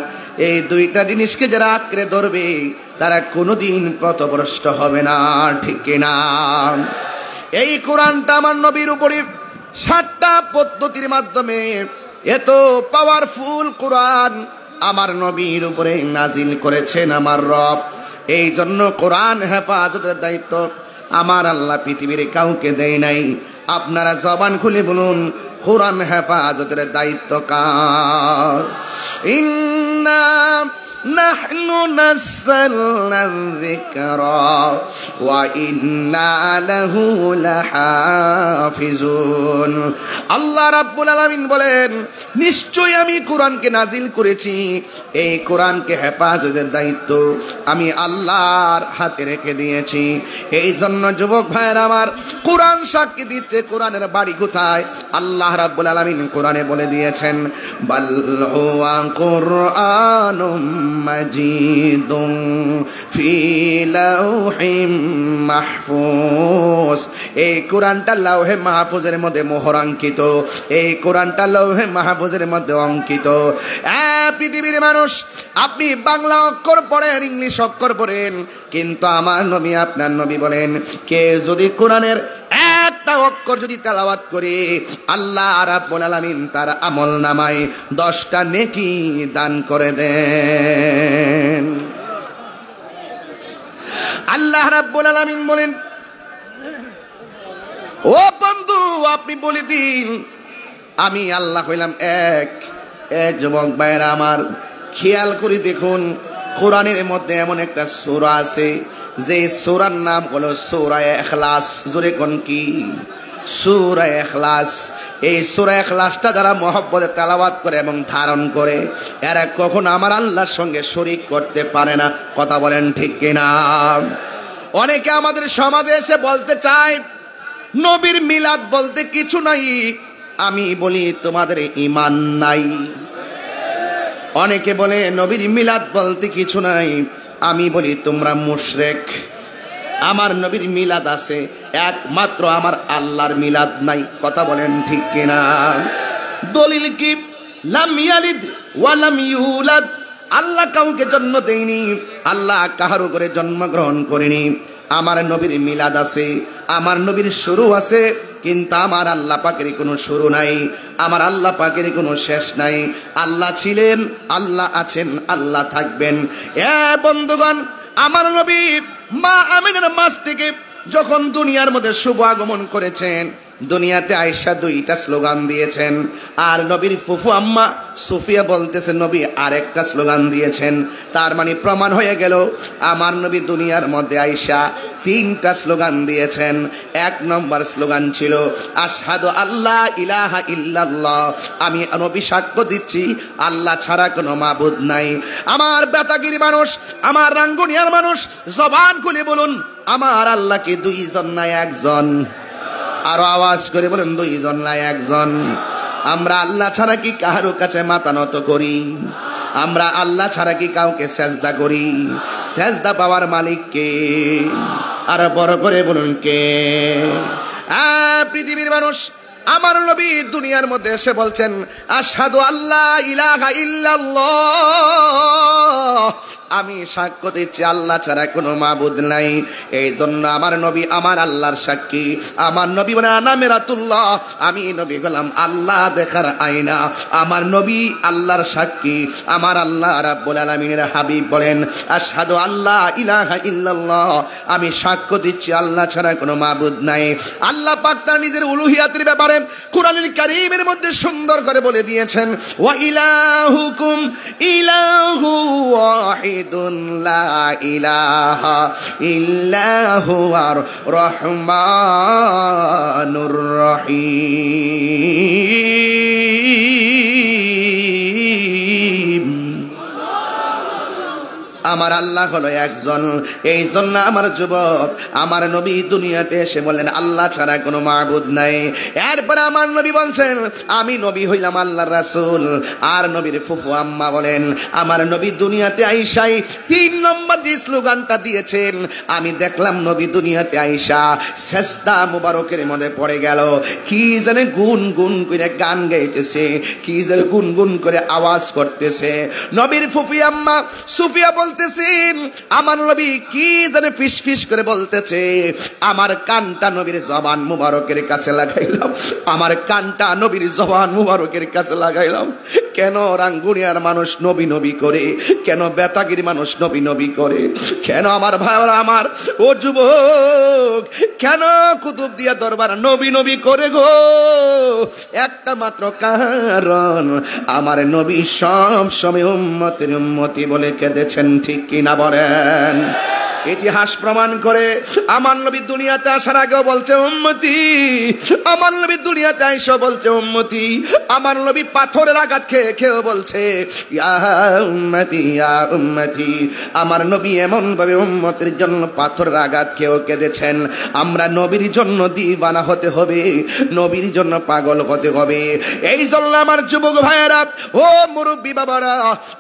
এই দুইটা জিনিসকে যারা আঁকড়ে ধরবে তারা কোনোদিন পথভ্রষ্ট হবে না, ঠিক কিনা? এই কোরআনটা আমার নবীর উপরে 7টা পদ্ধতির মাধ্যমে এত পাওয়ারফুল কোরআন আমার নবীর উপরে নাজিল করেছেন আমার রব। এই জন্য কোরআন হেফাজতের দায়িত্ব আমার আল্লাহ পৃথিবীর কাউকে দেয় নাই। আপনারা জবান খুলে বলুন, কোরআন হেফাজতের দায়িত্ব কার? ইন্না নাহনু নাযালনা যিকরা ওয়া ইন্না লাহু লাহাফিজুন। আল্লাহ রাব্বুল আলামিন বলেন, নিশ্চয়ই আমি কোরআনকে নাজিল করেছি, এই কোরআনকে হেফাজতের দায়িত্ব আমি আল্লাহর হাতে রেখে দিয়েছি। এই জন্য যুবক ভাইয়ের আমার, কোরআন সাক্ষী দিচ্ছে কোরআনের বাড়ি কোথায়। আল্লাহ রাব্বুল আলামিন কোরআনে বলে দিয়েছেন, বাল হুয়া কুরআনুম মাজিদুন ফি লাউহিম মাহফুজ। এই কোরআনটা লাউহে মাহফুজের মধ্যে মোহরাঙ্কিত। এই কোরআনটা লাউহে মাহফুজের মধ্যে অঙ্কিত। পৃথিবীর মানুষ, আপনি বাংলা অক্ষর পড়েন, ইংলিশ অক্ষর পড়েন, কিন্তু আমার নবী, আপনার নবী বলেন, কে যদি কোরআনের একটা অক্ষর যদি তেলাওয়াত করে, আল্লাহ রাব্বুল আলামিন তার আমলনামায় 10টা নেকি দান করে দেন। আল্লাহ রাব্বুল আলামিন বলেন, ও বন্ধু, আপনি বলে দিন আমি আল্লাহ হইলাম এক। যুবক ভাইয়েরা আমার, খেয়াল করে দেখুন, কোরআনের মধ্যে এমন একটা সূরা আছে যে সূরার নাম হলো সূরা ইখলাস। জোরে কোন কি? সূরা ইখলাস। এই সূরা ইখলাসটা যারা মহব্বতে তেলাওয়াত করে এবং ধারণ করে এরা কখনো আমার আল্লাহর সঙ্গে শরীক করতে পারে না। কথা বলেন ঠিক কিনা? অনেকে আমাদের সমাজে এসে বলতে চায় নবীর মিলাদ বলতে কিছু নাই। আমি বলি তোমাদের ঈমান নাই। অনেকে বলে নবীর মিলাদ বলতে কিছু নাই। আমি বলি তোমরা মুশরিক। আমার নবীর মিলাদ আছে, একমাত্র আমার আল্লাহর মিলাদ নাই। কথা বলেন ঠিক কিনা? দলিল কি? লাম ইয়ালিদ ওয়া লাম ইউলাদ। আল্লাহ কাউকে জন্ম দেয়নি, আল্লাহ কাহারও করে জন্মগ্রহণ করেনি। আমার নবীর মিলাদ আছে, আমার নবীর শুরু আছে, কিন্তু আমার আল্লাহ পাকের কোনো শুরু নাই, আমার আল্লাহ পাকের কোনো শেষ নাই। আল্লাহ ছিলেন, আল্লাহ আছেন, আল্লাহ থাকবেন। বন্ধুগণ, আমার নবী মা আমিনার মাঝ থেকে যখন দুনিয়ার মধ্যে শুভ আগমন করেছেন, দুনিয়াতে আয়েশা দুইটা স্লোগান দিয়েছেন, আর নবীর ফুফু আম্মা সুফিয়া বলতেছে নবী আরেকটা স্লোগান দিয়েছেন। তার মানে প্রমাণ হয়ে গেল আমার নবী দুনিয়ার মধ্যে আয়েশা তিনটা স্লোগান দিয়েছেন। এক নম্বর স্লোগান ছিল আশহাদু আল্লা ইলাহা ইল্লাল্লাহ, আমি নবী সাক্ষ্য দিচ্ছি আল্লাহ ছাড়া কোনো মাবুদ নাই। আমার বেতাগিরি মানুষ, আমার রাঙ্গুনিয়ার মানুষ, জবান খুলে বলুন আমার আল্লাহ কি দুইজন না একজন? আরো আওয়াজ করে বলেন দুইজন না একজন। আমরা আল্লাহ ছাড়া কি কারো কাছে মাথা নত করি? আমরা আল্লাহ ছাড়া কি কাউকে সেজদা করি? সেজদা পাওয়ার মালিক কে? আর বড় করে বলুন কে? পৃথিবীর মানুষ, আমার নবী দুনিয়ার মধ্যে এসে বলছেন আশহাদু আল্লা ইলাহা ইল্লাল্লাহ, আমি সাক্ষ্য দিচ্ছি আল্লাহ ছাড়া কোনো মাবুদ নাই। এই জন্য আমার নবী আমার আল্লাহর সাক্ষী। আমার নবী বলেন আনা মিরাতুল্লাহ, আমি নবী গোলাম আল্লাহ দেখার আয়না। আমার নবী আল্লাহর সাক্ষী। আমার আল্লাহ রাব্বুল আলামিনের হাবিব বলেন আশহাদু আল্লা ইলাহা ইল্লাল্লাহ, আমি সাক্ষ্য দিচ্ছি আল্লাহ ছাড়া কোনো মাবুদ নাই। আল্লাহ পাক তার নিজের উলুহিয়াতের ব্যাপারে কুরআনুল কারীমের মধ্যে সুন্দর করে বলে দিয়েছেন ওয়া ইলাহুকুম ইলাহু ওয়াহিদুন লা ইলাহা ইল্লা হুয়ার রহমানুর রহিম। আমার আল্লাহ হলো একজন। এই জন্য আমার যুবক, আমার নবী দুনিয়াতে এসে বললেন আল্লাহ ছাড়া কোনো মাবুদ নাই। এরপরে আমার নবী বলছেন আমি নবী হইলাম আল্লাহর রাসূল। আর নবীর ফুফু আম্মা বলেন আমার নবী দুনিয়াতে আইসাই 3 নম্বর যে স্লোগানটা দিয়েছেন, আমি দেখলাম নবী দুনিয়াতে আইসা সেজদা মুবারকের মধ্যে পড়ে গেল। কি জানে গুন গুন করে গান গাইতেছে, কি জানে গুন গুন করে আওয়াজ করতেছে। নবীর ফুফি আম্মা সুফিয়া বলতেছেন আমার নবী কি জানে ফিস ফিস করে বলতেছে। আমার কানটা নবীর জবান মুবারকের কাছে লাগাইলাম, আমার কানটা নবীর জবান মুবারকের কাছে লাগাইলাম। কেন রাঙ্গুনিয়ার মানুষ নবী নবী করে? কেন বেতাগির মানুষ নবী নবী করে? কেন আমার ভাইরা, আমার ও যুবক, কেন কুতুবদিয়া দরবার নবী নবী করে গো? একটা মাত্র কারণ, আমার নবী সব সময় উম্মতের উম্মতি বলে কেঁদেছেন। ঠিক কিনা বলেন? ইতিহাস প্রমাণ করে আমার নবী দুনিয়াতে আসার আগেও বলছে উম্মতি, আমার নবী দুনিয়াতে আইসা বলছে উম্মতি। আমার নবী পাথরের আঘাত খেয়ে খেয়েও বলছে ইয়া উম্মতি ইয়া উম্মতি। আমার নবী এমন ভাবে উম্মতের জন্য পাথরের আঘাত খেয়েও কেঁদেছেন। আমরা নবীর জন্য দিওয়ানা হতে হবে, নবীর জন্য পাগল হতে হবে। এই জন্য আমার যুবক ভাইয়েরা, ও মুরব্বী বাবারা,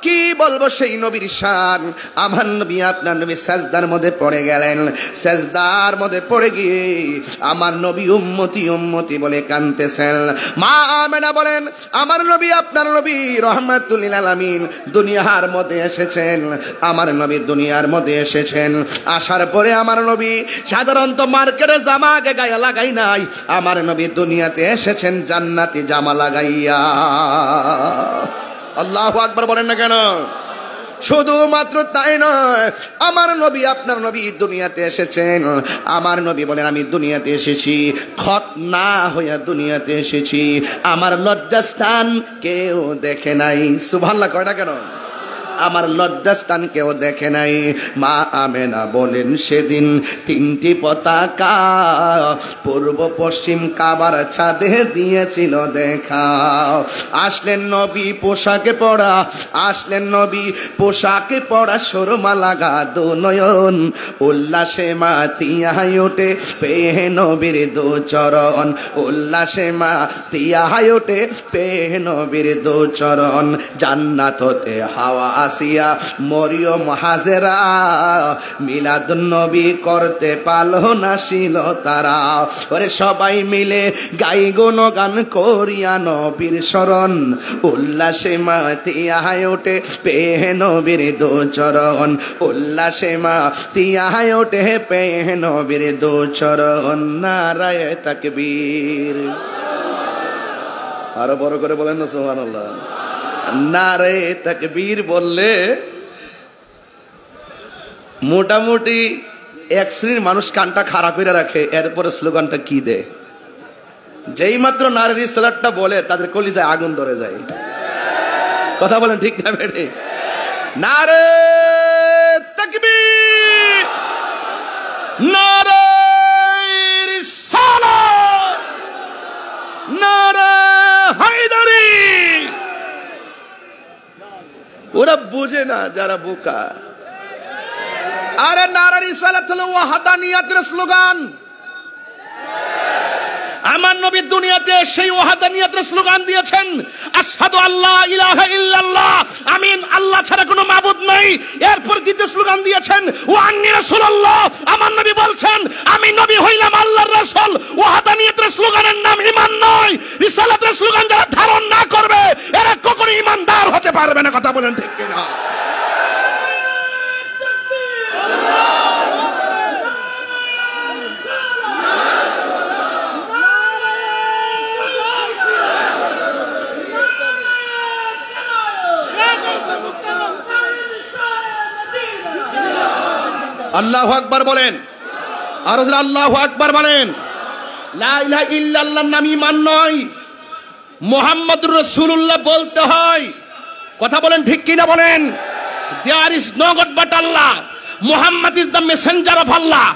কি বলবো সেই নবীর শান। আমার নবী, আপনার নবী সাজদার মধ্যে পড়ে গেলেন। সেজদার মধ্যে পড়ে গিয়ে আমার নবী উম্মতি উম্মতি বলে কাঁদতেছেন। মা আমেনা বলেন আমার নবী, আপনার নবী রহমাতুল লিল আলামিন দুনিয়ার মধ্যে এসেছেন। আমার নবী দুনিয়ার মধ্যে এসেছেন, আসার পরে আমার নবী সাধারণত মার্কেটে জামা আগে গায়ে লাগাই নাই। আমার নবী দুনিয়াতে এসেছেন জান্নাতি জামা লাগাইয়া। আল্লাহু আকবার বলেন না কেন? শুধুমাত্র তাই নয়, আমার নবী, আপনার নবী দুনিয়াতে এসেছেন। আমার নবী বলেন আমি দুনিয়াতে এসেছি খতনা হইয়া দুনিয়াতে এসেছি, আমার লজ্জাস্থান কেউ দেখে নাই। সুবহানাল্লাহ কয় না কেন? আমার লজ্জাস্থান কেউ দেখে নাই। মা আমেনা বলেন সেদিন তিনটি পতাকা পূর্ব পশ্চিম কাবার ছাদে দিয়েছিল দেখা। আসলেন নবী পোশাকে পরা, আসলেন নবী পোশাকে পরা, সুরমা লাগা দু নয়ন, উল্লাসে মাতিয়ায় ওঠে পেয়ে নবীর দু চরণ, উল্লাসে মাতিয়ায় ওঠে পেয়ে নবীর দু চরণ। জান্নাত হতে হাওয়া আসিয়া মরিয়ম হাজেরা, মিলাদুন নবী করতে পারলো না ছিল তারা। ওরে সবাই মিলে গাই গুণগান করিয়া নবীর শরণ, উল্লাসে মাতিয়ায় ওঠে পেয়ে নবীর দু চরণ, উল্লাসে মাতিয়ায় ওঠে পেয়ে নবীর দু চরণ। নারায়ে তাকবীর। আরো বড় করে বলেন না সুবহানাল্লাহ। নারায়ে তাকবীর বললে মোটামুটি এক শ্রেণীর মানুষ কানটা খারাপ করে রাখে, এরপরে স্লোগানটা কি দেয়। যেই মাত্র নারীর রিসালাতটা বলে তাদের কলিজায় আগুন ধরে যায়। কথা বলেন ঠিক না বেড়ে? নারে তাকবীর, নারে রিসালাত, নারে হায়দারি। ওরা বুঝে না যারা বোকা। আরে নারে রিসালাত হলো ওয়াহদানিয়াতের স্লোগান। আমার নবী দুনিয়াতে সেই ওয়াহদানিয়াতের স্লোগান দিয়েছেন, আশহাদু আল্লা ইলাহা ইল্লাল্লাহ, আমিন, আল্লাহ ছাড়া কোনো মাবুদ নেই। এরপর দ্বিতীয় স্লোগান দিয়েছেন ওয়া আন্নী রাসূলুল্লাহ, আমার নবী বলছেন আমি নবী হইলাম আল্লাহর রাসূল। ওয়াহদানিয়াতের স্লোগানের নাম ঈমান নয়। রিসালাতের স্লোগান যারা ধারণ না করবে এরা কখনো ঈমানদার হতে পারবে না। কথা বলেন ঠিক কিনা? আল্লাহু আকবার বলেন, আর আল্লাহু আকবার বলেন। লা ইলাহা ইল্লাল্লাহর নাম ঈমান নয়, মুহাম্মদুর রাসূলুল্লাহ বলতে হয়। কথা বলেন ঠিক কিনা বলেন? There is no God but Allah. Muhammad is the messenger of Allah.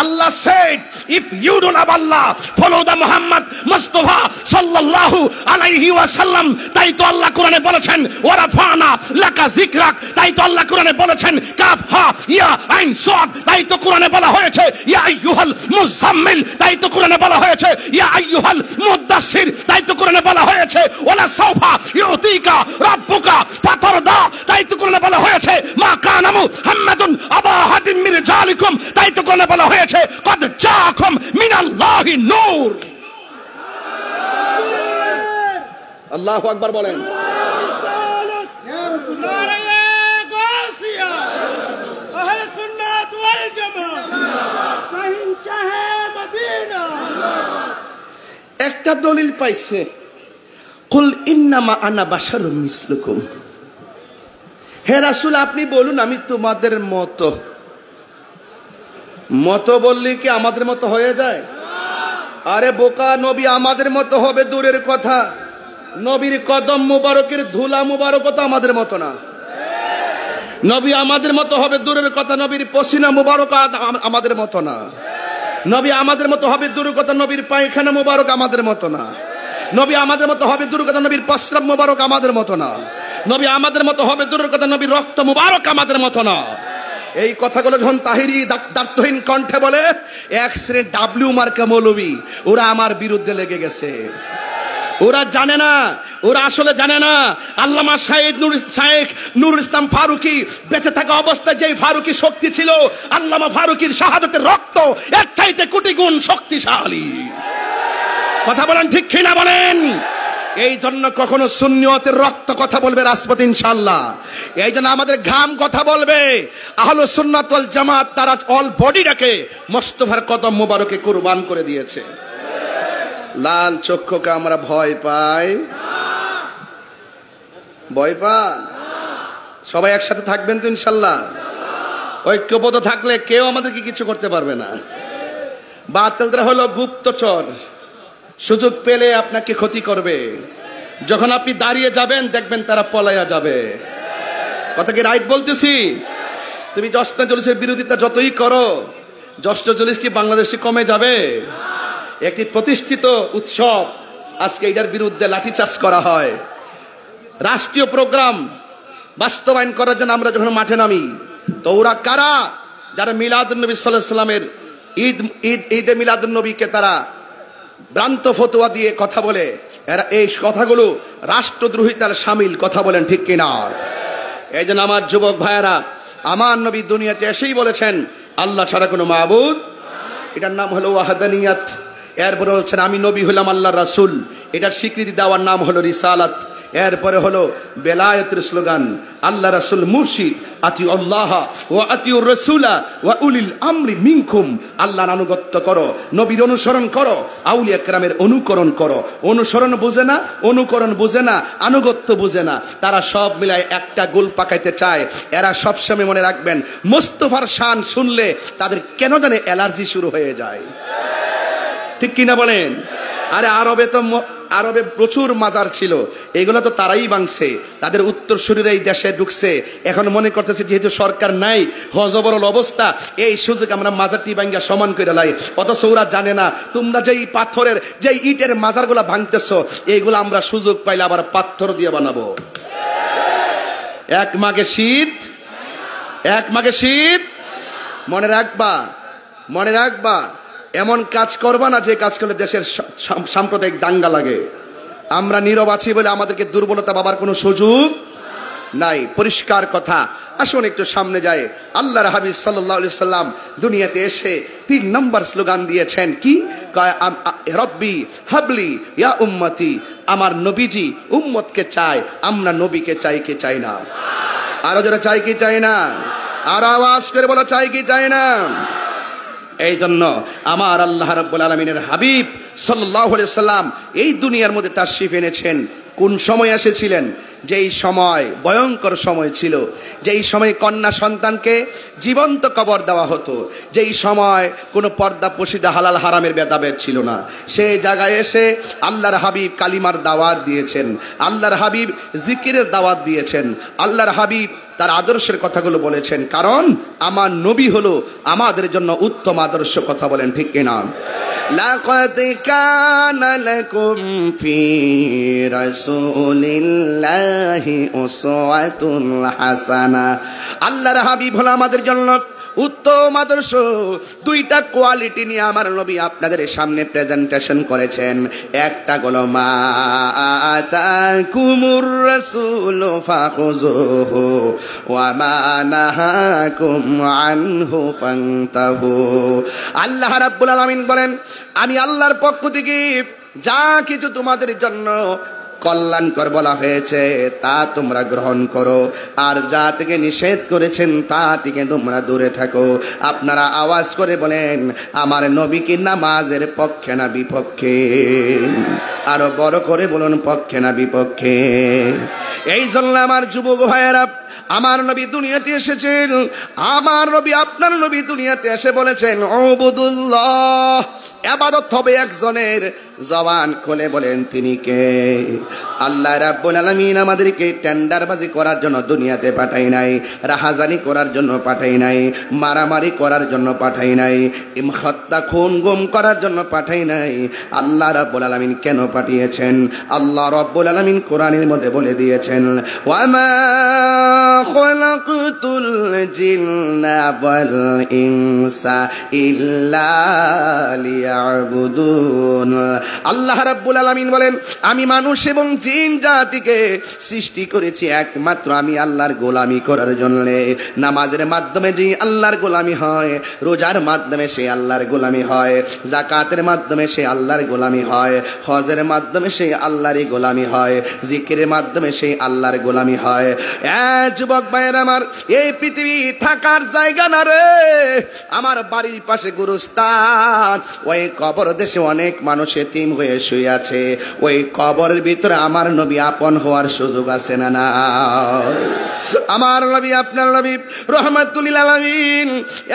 Allah said, if you don't have Allah, follow the Muhammad Mustafa sallallahu alayhi wa sallam. তাই তো আল্লাহ কোরআনে বলেছেন ওয়া রাফানা লাকা যিকরাক। তাই তো আল্লাহ কোরআনে বলেছেন কাফ হা ইয়া আইন সাদ। তাই তো কোরআনে বলা হয়েছে ইয়া আইয়ুহাল মুজাম্মিল। তাই তো কোরআনে বলা হয়েছে ইয়া আইয়ুহাল মুদাসসির। তাই তো কোরআনে বলা হয়েছে ওয়ালা সাওফা ইউতিকা রাব্বুকা ফাতারদা। তাই তো কোরআনে বলা হয়েছে মা কানা মুহাম্মাদুন আবা হাদিম মির জালিকুম। তাই তো কোরআনে বলা হয়েছে কদ জাআকুম মিনাল্লাহি নূর। আল্লাহু আকবার বলেন। একটা দলিল পাইছে, কুল ইন্নামা আনা বাশারুম মিসলুকুম। হে রাসূল আপনি বলুন আমি তোমাদের মতো। মতো বললে কি আমাদের মতো হয়ে যায়? আরে বোকা, নবী আমাদের মতো হবে দূরের কথা, নবীর কদম মুবারকের ধুলা মুবারক তো আমাদের মতো না। নবী আমাদের মতো হবে দূরের কথা, নবীর পসিনা মুবারক আমাদের মতো না। নবী আমাদের মতো হবে দূরের কথা, নবীর পায়খানা মুবারক আমাদের মতো না। নবী আমাদের মতো হবে দূরের কথা, নবীর প্রস্রাব মুবারক আমাদের মতো না। নবী আমাদের মতো হবে দূরের কথা, নবীর রক্ত মুবারক আমাদের মতো না। এই কথাগুলো যখন তাহিরি দার্থহীন কণ্ঠে বলে, এক শ্রেণীর ডাব্লিউ মার্কা মৌলবী ওরা আমার বিরুদ্ধে লেগে গেছে। ওরা জানে না, ওরা আসলে জানে না আল্লামা শাহেদ নুরুল ইসলাম ফারুকী বেঁচে থাকা অবস্থায় যে ফারুকী শক্তি ছিল, আল্লামা ফারুকীর শাহাদাতের রক্ত এর চাইতে কোটি গুণ শক্তিশালী। কথা বলেন ঠিক কিনা বলেন? এই জন্য কখনো সুন্নিয়তের রক্ত কথা বলবে রাজপথ ইনশাআল্লাহ। এই জন্য আমাদের ঘাম কথা বলবে। আহলুস সুন্নাত ওয়াল জামাত তারা অল বডিটাকে মোস্তফার কদম মোবারকে কুরবান করে দিয়েছে। লাল চক্ষুকে আমরা ভয় পাই? ভয় পান? সবাই একসাথে থাকবেন তো ইনশাআল্লাহ? ঐক্যবদ্ধ থাকলে কেউ আমাদেরকে কিছু করতে পারবে না। বাতিলরা হলো গুপ্তচর, সুযোগ পেলে আপনাকে ক্ষতি করবে। যখন আপনি দাঁড়িয়ে যাবেন দেখবেন তারা পলায়া যাবে। কথা কি রাইট বলতেছি? তুমি জশ্নে জুলুসের বিরোধিতা যতই করো, জশ্নে জুলুস কি বাংলাদেশে কমে যাবে? একটি প্রতিষ্ঠিত উৎসব, আজকে এটার বিরুদ্ধে লাঠিচার্জ করা হয়। রাষ্ট্রীয় প্রোগ্রাম বাস্তবায়ন করার জন্য আমরা যখন মাঠে নামি, তো ওরা কারা? যারা মিলাদুন্নবী সাল্লাল্লাহু আলাইহি সাল্লামের ঈদে মিলাদুন্নবীকে তারা ভ্রান্ত ফতোয়া দিয়ে কথা বলে, এরা এই কথাগুলো রাষ্ট্রদ্রোহিতার শামিল। কথা বলেন ঠিক কিনা? এই জন্য আমার যুবক ভাইয়েরা, আমার নবী দুনিয়াতে এসেই বলেছেন আল্লাহ ছাড়া কোনো মাবুদ, এটার নাম হলো ওয়াহদানিয়াত। এরপরে বলছেন আমি নবী হলাম আল্লাহর রাসূল, এটার স্বীকৃতি দেওয়ার নাম হলো রিসালাত। এরপরে হলো বেলায়েতের স্লোগান, আল্লাহ রাসূল মুর্শিদ, আতি আল্লাহ ওয়া আতিউর রাসূলা ওয়া উলিল আমরি মিনকুম। আল্লাহর আনুগত্য করো, নবীর অনুসরণ করো, আউলিয়া কেরামের অনুকরণ করো। অনুসরণ বুঝে না, অনুকরণ বুঝে না, আনুগত্য বুঝে না, তারা সব মিলায় একটা গোল পাকাইতে চায়। এরা সবসময় মনে রাখবেন, মুস্তাফার শান শুনলে তাদের কেন জানে অ্যালার্জি শুরু হয়ে যায়। ঠিক কিনা বলেন? আরে আরবে প্রচুর মাজার ছিল, এগুলো তো তারাই ভাঙছে, তাদের উত্তরসূরিরা এই দেশে ঢুকছে। এখন মনে করতেছে যেহেতু সরকার নাই, হজবরল অবস্থা, এই সুযোগ আমরা মাজারটি ভাঙ্গা সমান করে লাই। অথচ ওরা জানে না, তোমরা যেই পাথরের, যেই ইটের মাজারগুলা ভাঙতেছো, এইগুলো আমরা সুযোগ পাইলে আবার পাথর দিয়ে বানাবো। এক মাঘে শীত, এক মাঘে শীত। মনে রাখবা, মনে রাখবা, এমন কাজ করবা না যে কাজ করলে দেশের সাম্প্রদায়িক দাঙ্গা লাগে। আমরা নীরব আছি বলে আমাদেরকে দুর্বলতা ভাবার কোনো সুযোগ নাই। পরিষ্কার কথা। আসুন একটু সামনে যায়। আল্লাহর হাবিব সাল্লাল্লাহু আলাইহি সাল্লাম দুনিয়াতে এসে 3 নম্বর স্লোগান দিয়েছেন কি? রব্বি হাবলি ইয়া উম্মতি। আমার নবীজি উম্মতকে চায়, আমরা নবীকে চাই কি চাই না? আরো যারা চাই কি চাই না? আর আওয়াজ করে বলো চাই কি চাই না? এই জন্য আমার আল্লাহ রাব্বুল আলামিনের হাবিব সাল্লাল্লাহু আলাইহি সাল্লাম এই দুনিয়ার মধ্যে তাশরীফ এনেছেন। কোন সময় এসেছিলেন? যেই সময় ভয়ঙ্কর সময় ছিল, যেই সময় কন্যা সন্তানকে জীবন্ত কবর দেওয়া হতো, যেই সময় কোনো পর্দা পশিদা হালাল হারামের ভেদাভেদ ছিল না, সেই জায়গায় এসে আল্লাহর হাবিব কালিমার দাওয়াত দিয়েছেন, আল্লাহর হাবিব জিকিরের দাওয়াত দিয়েছেন, আল্লাহর হাবিব তার আদর্শের কথাগুলো বলেছেন। কারণ আমার নবী হলো আমাদের জন্য উত্তম আদর্শ। কথা বলেন ঠিক কিনা? লাকাদ কানা লাকুম ফি রাসূলিল্লাহি উসওয়াতুন হাসানা। আল্লাহর হাবিব হলো আমাদের জন্য উত্তম আদর্শ। 2টা কোয়ালিটি নিয়ে আমার নবী আপনাদের সামনে প্রেজেন্টেশন করেছেন। একটা হলো মা আতাকুমুর রাসূলু ফাখুযুহু ওয়া মা নাহাকুম আনহু ফান্তাহু। আল্লাহ রাব্বুল আলামিন বলেন, আমি আল্লাহর পক্ষ থেকে যা কিছু তোমাদের জন্য কল্যাণকর বলা হয়েছে তা তোমরা গ্রহণ করো, আর যা থেকে নিষেধ করেছেন তা থেকে তোমরা দূরে থাকো। আপনারা আওয়াজ করে বলেন, আমার নবী কি নামাজের পক্ষে না বিপক্ষে? আরো বড় করে বলুন, পক্ষে না বিপক্ষে? এই জন্য আমার যুবক ভাইয়েরা, আমার নবী দুনিয়াতে এসেছেন, আমার নবী আপনার নবী দুনিয়াতে এসে বলেছেন উবুদুল্লাহ, ইবাদত হবে একজনের। জবান খুলে বলেন তিনি কে? আল্লাহ রাব্বুল আলামিন আমাদেরকে টেন্ডারবাজি করার জন্য দুনিয়াতে পাঠাই নাই, রাহাজানি করার জন্য পাঠাই নাই, মারামারি করার জন্য পাঠাই নাই, হত্যা খুন গুম করার জন্য পাঠাই নাই। আল্লাহ রাব্বুল আলামিন কেন পাঠিয়েছেন? আল্লাহ রাব্বুল আলামিন কোরআনের মধ্যে বলে দিয়েছেন, ওয়ামা খালাকতুল জিন্না ওয়াল ইনসা ইল্লা লিয়াবুদুন। আল্লাহ রাব্বুল আলামিন বলেন, আমি মানুষ এবং জিন জাতিকে সৃষ্টি করেছি একমাত্র আমি আল্লাহর গোলামি করার জন্য। নামাজের মাধ্যমে যে আল্লাহর গোলামি হয়, রোজার মাধ্যমে সে আল্লাহর গোলামি হয়, যাকাতের মাধ্যমে সে আল্লাহর গোলামি হয়, হজের মাধ্যমে সে আল্লাহরই গোলামি হয়, জিকিরের মাধ্যমে সে আল্লাহর গোলামি হয়। যুবক ভাইয়ের আমার, এই পৃথিবী থাকার জায়গা না রে। আমার বাড়ির পাশে গুরুস্থান, ওই ওই কবর দেশে অনেক মানুষ এতিম হয়ে শুয়ে আছে, ওই কবরের ভিতরে আমার নবী আপন হওয়ার সুযোগ আছে না না? আমার নবী আপনার নবী রহমাতুল লিল আলামিন।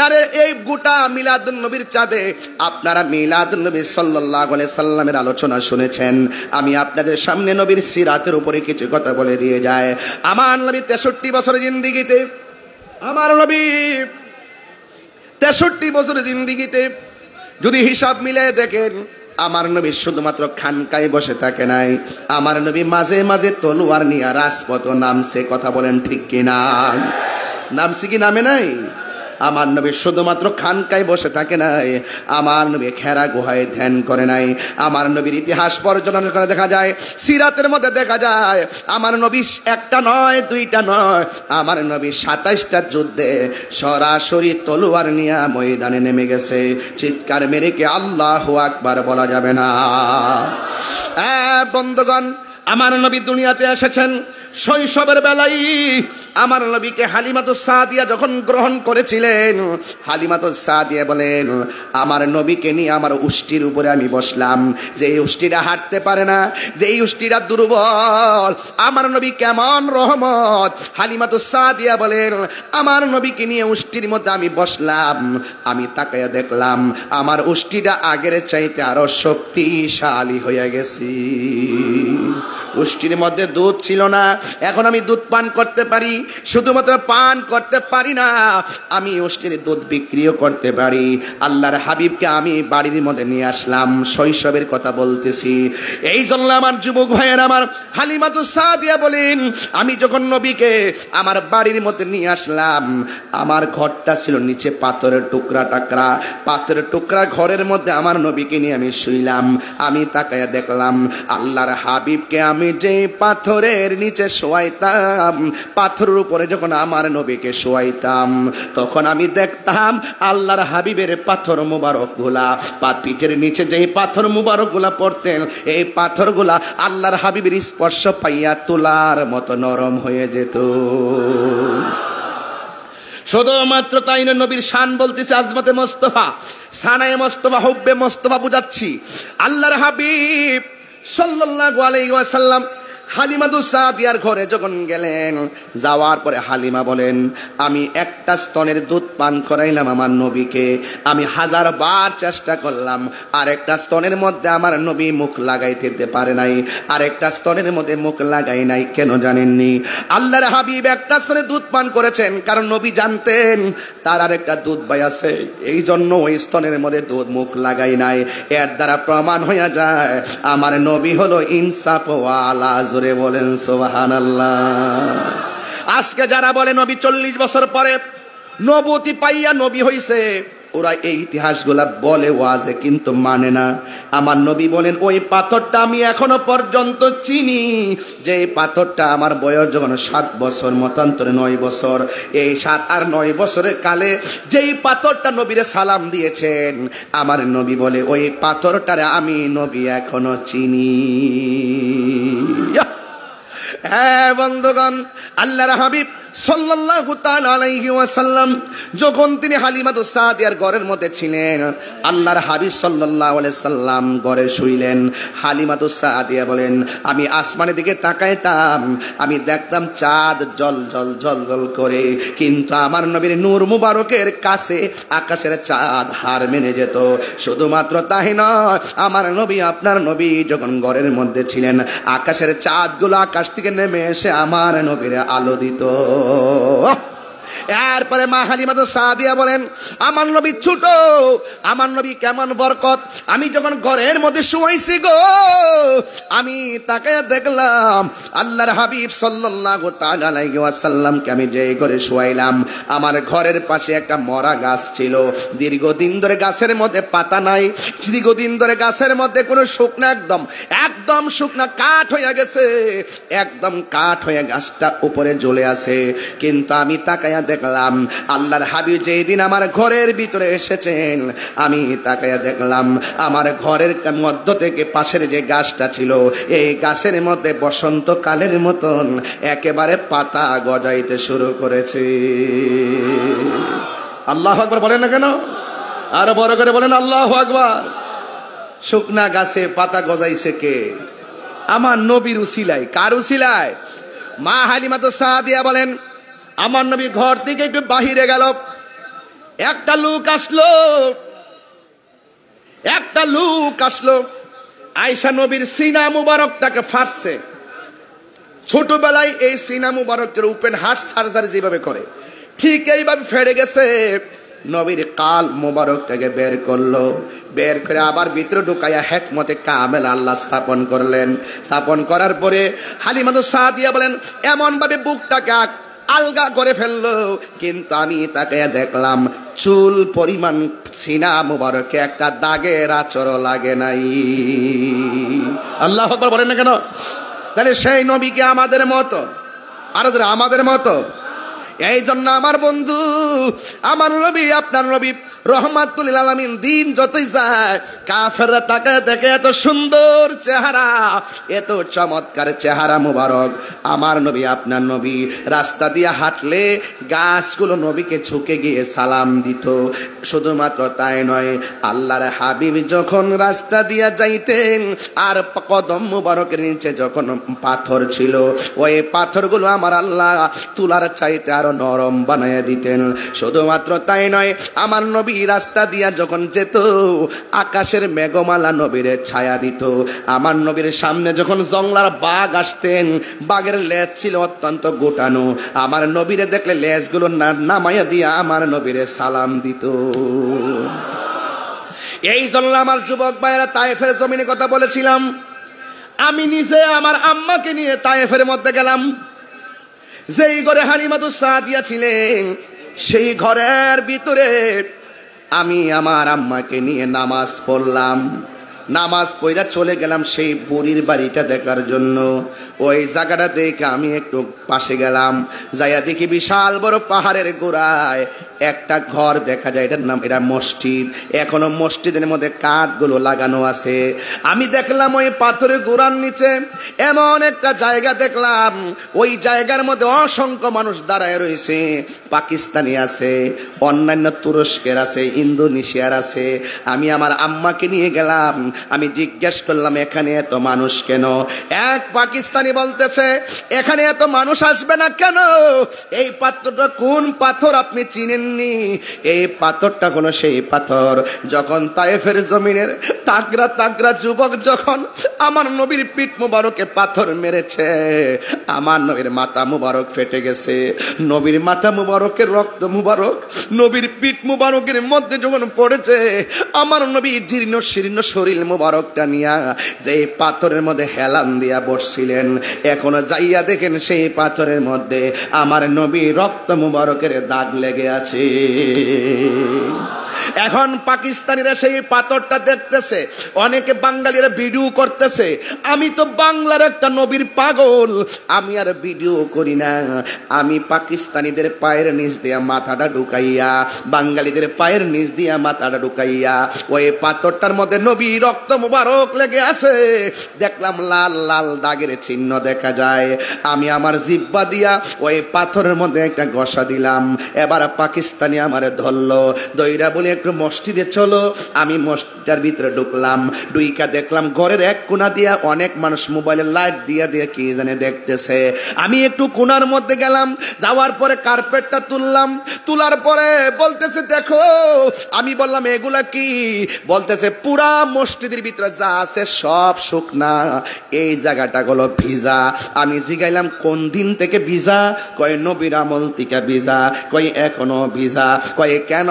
আরে এই গোটা মিলাদুন নবীর চাঁদে আপনারা মিলাদুন নবী সাল্লাল্লাহু আলাইহি সাল্লামের আলোচনা শুনেছেন। আমি আপনাদের সামনে নবীর সিরাতের উপরে কিছু কথা বলে দিয়ে যায়। আমার নবী 63 বছরের জিন্দেগিতে, আমার নবী 63 বছরের জিন্দেগিতে যদি হিসাব মিলে দেখেন, আমার নবী শুধুমাত্র খানকায় বসে থাকে নাই, আমার নবী মাঝে মাঝে তলোয়ার নিয়ে রাজপথ নামছে। কথা বলেন ঠিক কিনা? নামছে কি নামে নাই? আমার নবী শুধুমাত্র খানকায় বসে থাকে নাই, আমার নবী খেরা গুহায় ধ্যান করে নাই। আমার নবীর ইতিহাস পর্যালোচনা করে দেখা যায়, সিরাতের মধ্যে দেখা যায়, আমার নবী একটা নয় দুইটা নয়, আমার নবী 27টা যুদ্ধে সরাসরি তলোয়ার নিয়ে ময়দানে নেমে গেছে। চিৎকার মেরে কি আল্লাহু আকবার বলা যাবে না? বন্ধুগণ, আমার নবী দুনিয়াতে এসেছেন শৈশবের বেলায় আমার নবীকে হালিমাতুস সাদিয়া যখন গ্রহণ করেছিলেন, হালিমাতুস সাদিয়া বলেন, আমার নবীকে নিয়ে আমার উষ্টির উপরে আমি বসলাম। যে উষ্টিটা হাঁটতে পারে না, যে উষ্টিটা দুর্বল, আমার নবী কেমন রহমত। হালিমাতুস সাদিয়া বলেন, আমার নবীকে নিয়ে উষ্টির মধ্যে আমি বসলাম, আমি তাকায়া দেখলাম আমার উষ্টিটা আগের চাইতে আরো শক্তিশালী হয়ে গেছি। উষ্টির মধ্যে দুধ ছিল না, এখন আমি দুধ পান করতে পারি। শুধুমাত্র পান করতে পারি না, আমি উষ্টির দুধ বিক্রিও করতে পারি। আল্লাহর হাবিবকে আমি বাড়ির মধ্যে নিয়ে আসলাম, শৈশবের কথা বলতেছি। এই জন্য আমার যুবক ভাইয়ের, আমার হালিমাতুস সাদিয়া বলেন, আমি যখন নবীকে আমার বাড়ির মধ্যে নিয়ে আসলাম, আমার ঘরটা ছিল নিচে পাথরের টুকরা টাকরা, পাথরের টুকরা ঘরের মধ্যে আমার নবীকে নিয়ে আমি শুইলাম। আমি তাকায়া দেখলাম আল্লাহর হাবিবকে আমি যে পাথরের নিচে শোয়াইতাম, পাথরের উপরে যখন আমার নবীকে শোয়াইতাম, তখন আমি দেখতাম আল্লাহর হাবিবের পাথর মুবারক গুলা, পিঠের নিচে যে পাথর মুবারক গুলা পড়তেন, এই পাথর গুলা আল্লাহর হাবিবের স্পর্শ পাইয়া তুলার মতো নরম হয়ে যেত। শুধুমাত্র তাই না, নবীর শান বলতেছে, আজমতে মোস্তফা, সানায়ে মোস্তফা, হুব্বে মোস্তফা বুঝাচ্ছি। আল্লাহর হাবিব সাল্লাল্লাহু আলাইহি ওয়াসাল্লাম হালিমাতুস সাদিয়ার ঘরে যখন গেলেন, যাওয়ার পরে হালিমা বলেন, আমি একটা স্তনের দুধ পান করাইলাম আমার নবীকে, আমি 1000 বার চেষ্টা করলাম, আরেকটা স্তনের মধ্যে আমার নবী মুখ লাগাইতে পারে নাই, আরেকটা স্তনের মধ্যে মুখ লাগাই নাই। কেন জানেননি? আল্লাহর হাবিব একটা স্তনে দুধ পান করেছেন, কারণ নবী জানতেন তার আরেকটা দুধ ভাই আছে, এই জন্য ওই স্তনের মধ্যে দুধ মুখ লাগাই নাই। এর দ্বারা প্রমাণ হয়ে যায় আমার নবী হলো ইনসাফ ওয়ালা। জোরে বলেন সুবহানাল্লাহ। আজকে যারা বলে নবী 40 বছর পরে নবুয়তি পাইয়া নবী হইছে, ওরা এই ইতিহাসগুলা বলে ওয়াজে, কিন্তু মানে না। আমার নবী বলেন, ওই পাথরটা আমি এখনো পর্যন্ত চিনি, যে পাথরটা আমার বয়স যখন 7 বছর, মতান্তরে 9 বছর, এই 7 আর 9 বছরের কালে যেই পাথরটা নবীরে সালাম দিয়েছেন, আমার নবী বলে ওই পাথরটারে আমি নবী এখনো চিনি। হ্যাঁ বন্ধুগণ, আল্লাহর হাবিব সাল্লাল্লাহু তাআলা আলাইহি ওয়াসাল্লাম যখন তিনি হালিমাতুস সাদিয়ার ঘরের মধ্যে ছিলেন, আল্লাহর হাবিব সাল্লাল্লাহু আলাইহি সাল্লাম ঘরে শুইলেন। হালিমাতুস সাদিয়া বলেন, আমি আসমানের দিকে তাকাইতাম, আমি দেখতাম চাঁদ জল জল জল জল করে, কিন্তু আমার নবীর নূর মুবারকের কাছে আকাশের চাঁদ হার মেনে যেত। শুধুমাত্র তাই নয়, আমার নবী, আপনার নবী যখন ঘরের মধ্যে ছিলেন, আকাশের চাঁদগুলো আকাশ থেকে নেমে এসে আমার নবীর আলো দিত। এরপরে মা হালিমাতুস সাদিয়া বলেন, আমার নবী ছোট, আমার নবী কেমন বরকত, আমি যখন ঘরের মধ্যে শুয়াইছি গো, আমি তাকে দেখলাম আল্লাহর হাবিব সাল্লাল্লাহু তাআলা আলাইহি ওয়াসাল্লামকে আমি যে ঘরে শুয়াইলাম, আমার ঘরের পাশে একটা মরা গাছ ছিল। দীর্ঘদিন ধরে গাছের মধ্যে পাতা নাই, দীর্ঘদিন ধরে গাছের মধ্যে কোনো শুকনা, একদম শুকনা কাঠ হয়ে গেছে, একদম কাঠ হয়ে গাছটা উপরে জ্বলে আছে। কিন্তু আমি তাকায়া দেখলাম আল্লাহর হাবিব যেই দিন আমার ঘরের ভিতরে এসেছেন, আমি তাকায়া দেখলাম আমার ঘরের মধ্য থেকে পাশের যে গাছটা ছিল, এই গাছের মধ্যে বসন্তকালের মতন একেবারে পাতা গজাইতে শুরু করেছে। আল্লাহু আকবার বলেন না কেন? আরো বড় করে বলেন আল্লাহু আকবার। শুকনা গাছে পাতা গজাইছে কে? আমার নবীর উসিলায়। কার উসিলায়? মা হালিমাতুস সাদিয়া বলেন, আমার নবী ঘর থেকে একটু বাহিরে গেল, একটা লোক আসলো, আয়েশা নবীর সিনা মুবারকটাকে ফাটছে। ছোটবেলায় এই সিনা মুবারকের ওপেন হার্ট সার্জারি যেভাবে করে ঠিক এইভাবে ফেড়ে গেছে। নবীর কাল মুবারকটাকে বের করলো, বের করে আবার ভিতরে ঢুকাইয়া হেকমতে কামেল আল্লাহ স্থাপন করলেন। স্থাপন করার পরে হালিমাতুস সাদিয়া বলেন, এমন ভাবে বুকটাকে আলগা করে ফেললো, কিন্তু আমি তাকে দেখলাম চুল পরিমাণ সিনা মুবারকে একটা দাগের আচরও লাগে নাই। আল্লাহু আকবার বলেন না কেন? তাহলে সেই নবীকে আমাদের মতো, আরো যারা আমাদের মতো। এই জন্য আমার বন্ধু, আমার নবী, আপনার নবী রহমাতুল লিল আলামিন, দিন যতই যায় কাফেররা তাকায় দেখে এত সুন্দর চেহারা, এত চমৎকার চেহারা মুবারক। আমার নবী, আপনার নবী রাস্তা দিয়ে হাঁটলে গাছগুলো নবীকে ঝুঁকে গিয়ে সালাম দিত। শুধুমাত্র তাই নয়, আল্লাহর হাবিব যখন রাস্তা দিয়ে যাইতেন আর কদম মুবারকের নিচে যখন পাথর ছিল, ওই পাথরগুলো আমার আল্লাহ তুলার চাইতে আরো নরম বানায় দিতেন। শুধুমাত্র তাই নয়, আমার নবী রাস্তা দিয়া যখন যেত আকাশের মেঘমালা নবীর ছায়া দিত। আমার নবীর সামনে যখন জংলার বাঘ আসতেন, বাঘের লেজ ছিল অত্যন্ত গোটানো, আমার নবীরে দেখলে লেজগুলো নামাইয়া দিয়া আমার নবীরে সালাম দিত। এই জন্য আমার যুবক ভাইয়েরা, তায়েফের জমিনে কথা বলেছিলাম, আমি নিজে আমার আম্মাকে নিয়ে তায়েফের মধ্যে গেলাম। যেই ঘরে হালিমাতুস সাদিয়া ছিলেন, সেই ঘরের ভিতরে আমি আমার আম্মাকে নিয়ে নামাজ পড়লাম। নামাজ পড়া চলে গেলাম সেই বুড়ির বাড়িটা দেখার জন্য। ওই জায়গাটা দেখে আমি একটু পাশে গেলাম, যাইয়া দেখি বিশাল বড় পাহাড়ের গোড়ায় একটা ঘর দেখা যায়। এটার নাম, এটা মসজিদ। এখনো মসজিদের মধ্যে কাঠগুলো লাগানো আছে। আমি দেখলাম ওই পাথরের গোড়ার নিচে এমন একটা জায়গা দেখলাম, ওই জায়গার মধ্যে অসংখ্য মানুষ দাঁড়ায় রয়েছে। পাকিস্তানি আছে, অন্যান্য তুরস্কের আছে, ইন্দোনেশিয়ার আছে। আমি আমার আম্মাকে নিয়ে গেলাম, আমি জিজ্ঞেস করলাম এখানে এত মানুষ কেন? এক পাকিস্তানি বলতেছে, এখানে এত মানুষ আসবে না কেন? এই পাথরটা কোন পাথর আপনি চিনেননি? এই পাথরটা হলো সেই পাথর যখন তায়েফের জমিনের তাগড়া তাগড়া যুবক যখন আমার নবীর পিঠ মুবারকে পাথর মেরেছে, আমার নবীর মাথা মুবারক ফেটে গেছে। নবীর মাথা মুবারকের রক্ত মুবারক নবীর পিঠ মুবারকের মধ্যে যখন পড়েছে, আমার নবী জীর্ণ শীর্ণ শরীর মুবারকটা নিয়া যে পাথরের মধ্যে হেলান দিয়া বসছিলেন, এখনো যাইয়া দেখেন সেই পাথরের মধ্যে আমার নবী রক্ত মুবারকের দাগ লেগে আছে। এখন পাকিস্তানিরা সেই পাথরটা দেখতেছে, অনেকে বাঙালিরা ভিডিও করতেছে। আমি তো বাংলার একটা নবীর পাগল, আমি আর ভিডিও করি না। আমি পাকিস্তানিদের পায়ের নিচ দিয়া মাথাটা ঢুকাইয়া, বাঙালিদের পায়ের নিচ দিয়া মাথাটা ঢুকাইয়া ওই পাথরটার মধ্যে নবী রক্ত মুবারক লেগে আছে। দেখলাম লাল লাল দাগের চিহ্ন দেখা যায়। আমি আমার জিহ্বা দিয়া ওই পাথরের মধ্যে একটা ঘষা দিলাম। এবার পাকিস্তানি আমারে ধরলো, দইরা বলে একটু মসজিদে চলো। আমি মসজিদের ভিতরে ঢুকলাম, ঢুইকা দেখলাম ঘরের এক কোণা দিয়া অনেক মানুষ মোবাইলের লাইট দিয়া দিয়ে কি জানে দেখতেছে। আমি একটু কোণার মধ্যে গেলাম, যাওয়ার পরে কার্পেটটা তুললাম, তোলার পরে বলতেছে দেখো। আমি বললাম এগুলা কি? বলতেছে পুরা মসজিদের ভিতরে যা আছে সব শুকনা, এই জায়গাটা হলো ভিজা। আমি জিগাইলাম কোন দিন থেকে ভিজা? কয় নবীর আমল থেকে ভিজা। কয় এখনো ভিজা। কয় কেন?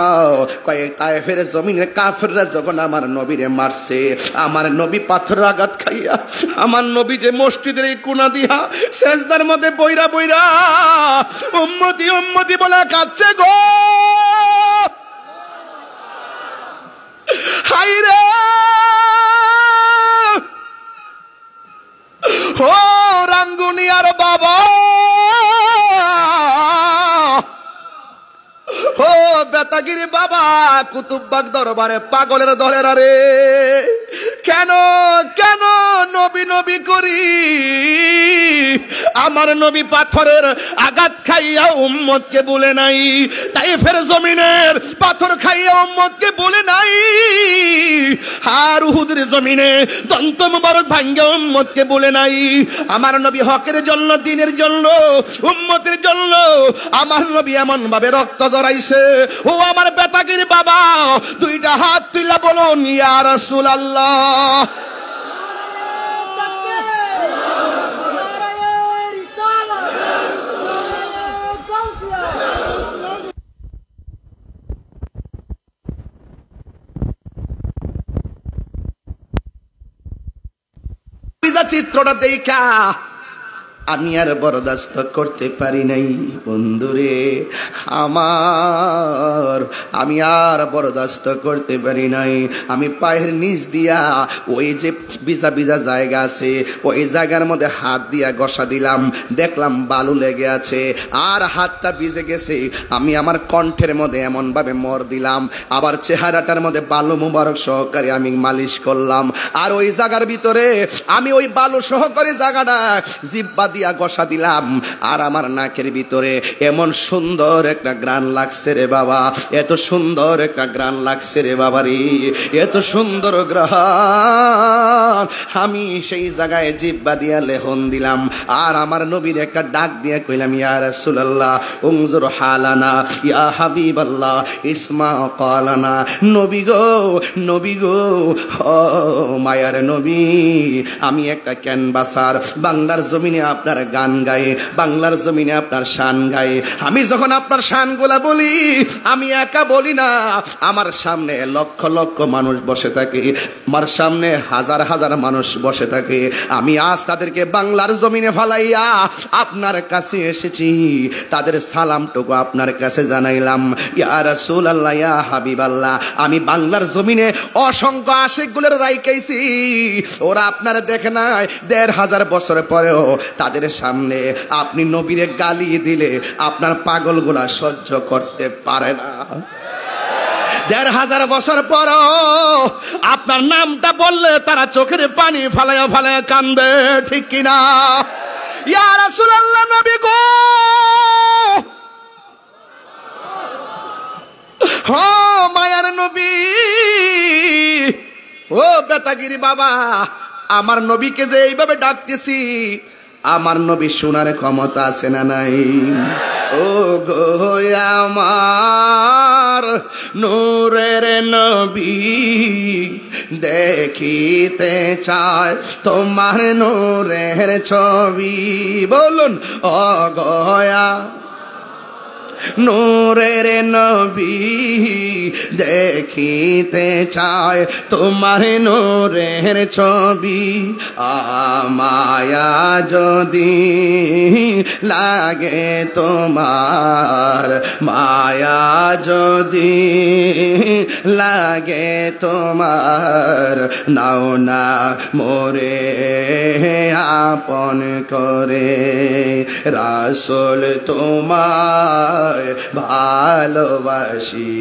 কয় তায়েফের জমিনে কাফেররা যখন আমার নবীরে মারছে, আমার নবী পাথরের আঘাত খাইয়া আমার নবী যে মসজিদের এই কোণা দিয়া সেজদার মধ্যে বইরা বইরা উম্মতি উম্মতি বলে কাঁদছে গো। হাইরে ও রাঙ্গুনিয়ার বাবা, ও বেতাগির বাবা কুতুববাগ দরবারে পাগলের দলের আরে কেন কেন নবী নবী করি আমার নবী পাথরের আঘাত খাইয়া উম্মতকে বলে নাই তাইফের জমিনের পাথর খাইয়া উম্মতকে বলে নাই আর উহুদের জমিনে দন্ত মুবারক ভাঙ্গা উম্মতকে বলে নাই আমার নবী হকের জন্য দিনের জন্য উম্মতের জন্য আমার নবী এমন ভাবে রক্ত জড়াইছে ও আমার বেতাগির বাবা দুইটা হাত তুইলা বলুন ইয়া রাসূলুল্লাহ চিত্রটা দেখা আমি আর বরদাস্ত করতে পারি নাই বন্ধুরে আমার আমি আর বরদাস্ত করতে পারি নাই আমি পায়ের নিচ দিয়া ওই যে ভিজা ভিজা জায়গা আছে ওই জায়গার মধ্যে হাত দিয়া ঘষা দিলাম দেখলাম বালু লেগে আছে আর হাতটা ভিজে গেছে আমি আমার কণ্ঠের মধ্যে এমন ভাবে মর দিলাম আবার চেহারাটার মধ্যে বালু মুবারক সহকারে আমি মালিশ করলাম আর ওই জায়গার ভিতরে আমি ওই বালু সহকারে জায়গাটা জিব্বা দিয়া ঘষা দিলাম আর আমার নাকের ভিতরে এমন সুন্দর একটা গ্রান লাগছে রে বাবা এত সুন্দর একটা গ্রান লাগছে রে বাবা রে এত সুন্দর গ্রান আমি সেই জায়গায় জিব্বা দিয়া লেহন দিলাম আর আমার নবীর একটা ডাক দিয়া কইলাম ইয়া রাসূলুল্লাহ উনজুর হালানা ইয়া হাবিবাল্লাহ ইসমা ক্বালানা নবী গো ও মায়ার নবী আমি একটা ক্যানভাসার বাংলার জমিনে আপনার গান গায়ে বাংলার জমিনে আপনার শান গায়ে আমি যখন আপনার শানগুলা বলি আমি একা বলি না আমার সামনে লক্ষ লক্ষ মানুষ বসে থাকে আমার সামনে হাজার হাজার মানুষ বসে থাকে আমি আজ তাদেরকে বাংলার জমিনে ফালাইয়া আপনার কাছে এসেছি তাদের সালামটুকু আপনার কাছে জানাইলাম ইয়া রাসূলুল্লাহ ইয়া হাবিবাল্লাহ আমি বাংলার জমিনে অসংখ্য আশিকগুলোর রাইখাইছি ওরা আপনার দেখে নাই ১৫০০ বছর পরেও তাদের সামনে আপনি নবীরে গালি দিলে আপনার পাগলগুলা সহ্য করতে পারে না ১৫০০ বছর পর আপনার নামটা বললে তারা চোখের পানি ফালায়া ফালায়া কান্দে ঠিক কিনা ইয়া রাসূলুল্লাহ নবী গো ও মায়ার নবী ও বেতাগিরি বাবা আমার নবীকে যে এইভাবে ডাকতেছি আমার নবী শোনার ক্ষমতা আছে না নাই ও গো আমার নূরের নবী দেখিতে চায় তোমার নূরের ছবি বলুন ও গয়া নূরের নবী দেখিতে চায় তোমার নূরের ছবি মায়া যদি লাগে তোমার মায়া যদি লাগে তোমার নাও না মোরে আপন করে রাসূল তোমার ভালোবাসি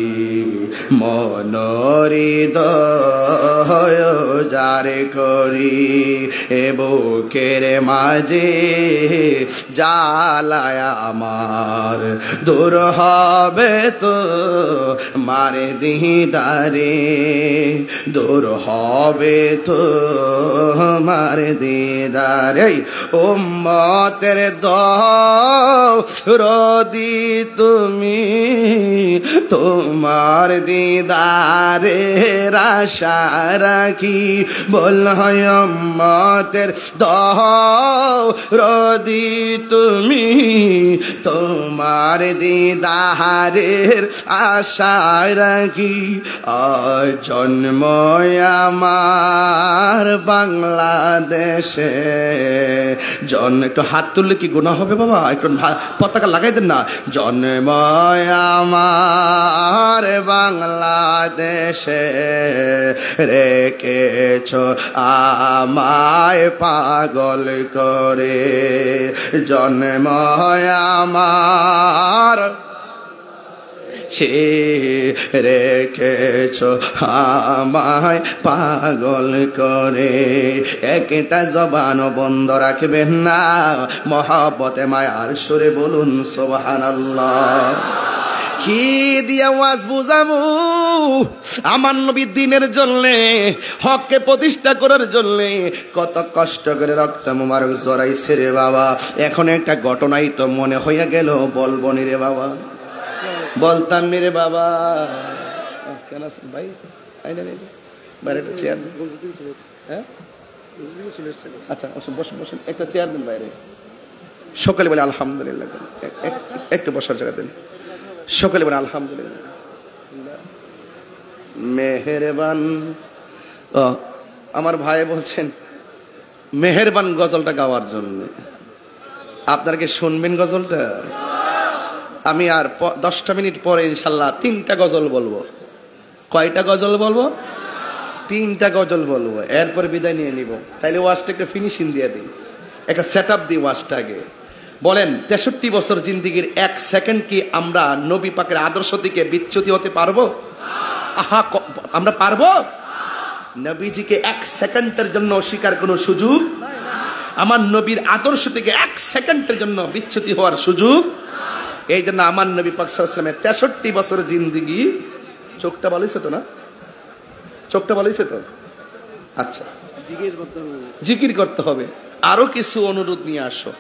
মনোহৃদয় যারে করি এ বুকের মাঝে জ্বালায় আমার দূর হবে তো মারে দিদারে দূর হবে তো মারে দিদারে উম্মতের দরদি তুমি তোমার দিদারের আশা রাখি বল উম্মতের দরদি তুমি তোমার দিদারের আশা রাখি জন্ম আমার বাংলাদেশে একটু হাত তুললে কি গুনাহ হবে বাবা একটু পতাকা লাগাই দেন না জন্ম আমার বাংলাদেশে রেখেছ আমায় পাগল করে জন্ম আমার সে রেখেছ আমায় পাগল করে। একটা জবান বন্ধ রাখবেন না, মহব্বতে মায়ার সুরে বলুন সুবহানাল্লাহ। কি দিয়া ওয়াজ বুঝামু আমার নবী দিনের জন্যে, হককে প্রতিষ্ঠা করার জন্যে কত কষ্ট করে রক্ত মুবারক জড়াইছে রে বাবা। এখন একটা ঘটনাই তো মনে হইয়া গেল, বলবো নি রে বাবা, বলতাম নি রে বাবা। কেন আছেন ভাই? বাইরে একটা চেয়ার দিন। হ্যাঁ আচ্ছা বসুন বসুন, একটা চেয়ার দিন বাইরে। সকালে বলে আলহামদুলিল্লাহ, একটু বসার জায়গা দেন। সকলে বলে আলহামদুলিল্লাহ। মেহেরবান, আমার ভাই বলছেন মেহেরবান গজলটা গাওয়ার জন্য। আপনারা কি শুনবেন গজলটা? আমি আর 10টা মিনিট পরে ইনশাল্লাহ 3টা গজল বলবো। কয়টা গজল বলবো? 3টা গজল বলবো, এরপর বিদায় নিয়ে নিব। তাইলে ওয়াজটা একটা ফিনিশিং দিয়ে দিই, একটা সেট আপ দিই ওয়াজটা আগে। বলেন 63 বছর জিন্দিগির 1 সেকেন্ড কি আমরা নবী পাকের আদর্শ থেকে বিচ্যুতি হতে পারবো? আহা, আমরা পারবো? নবীজিকে 1 সেকেন্ডের জন্য অস্বীকার কোনো সুযোগ, আমার নবীর আদর্শ থেকে 1 সেকেন্ডের জন্য বিচ্যুতি হওয়ার সুযোগ। এই জন্য আমার নবী পাক সাল্লাল্লাহু আলাইহি ওয়াসাল্লামের 63 বছর জিন্দিগি। চোখটা ভালোইছে তো না? চোখটা ভালোইছে তো? আচ্ছা, জিকির করতে হবে। আরো কিছু অনুরোধ নিয়ে আসো।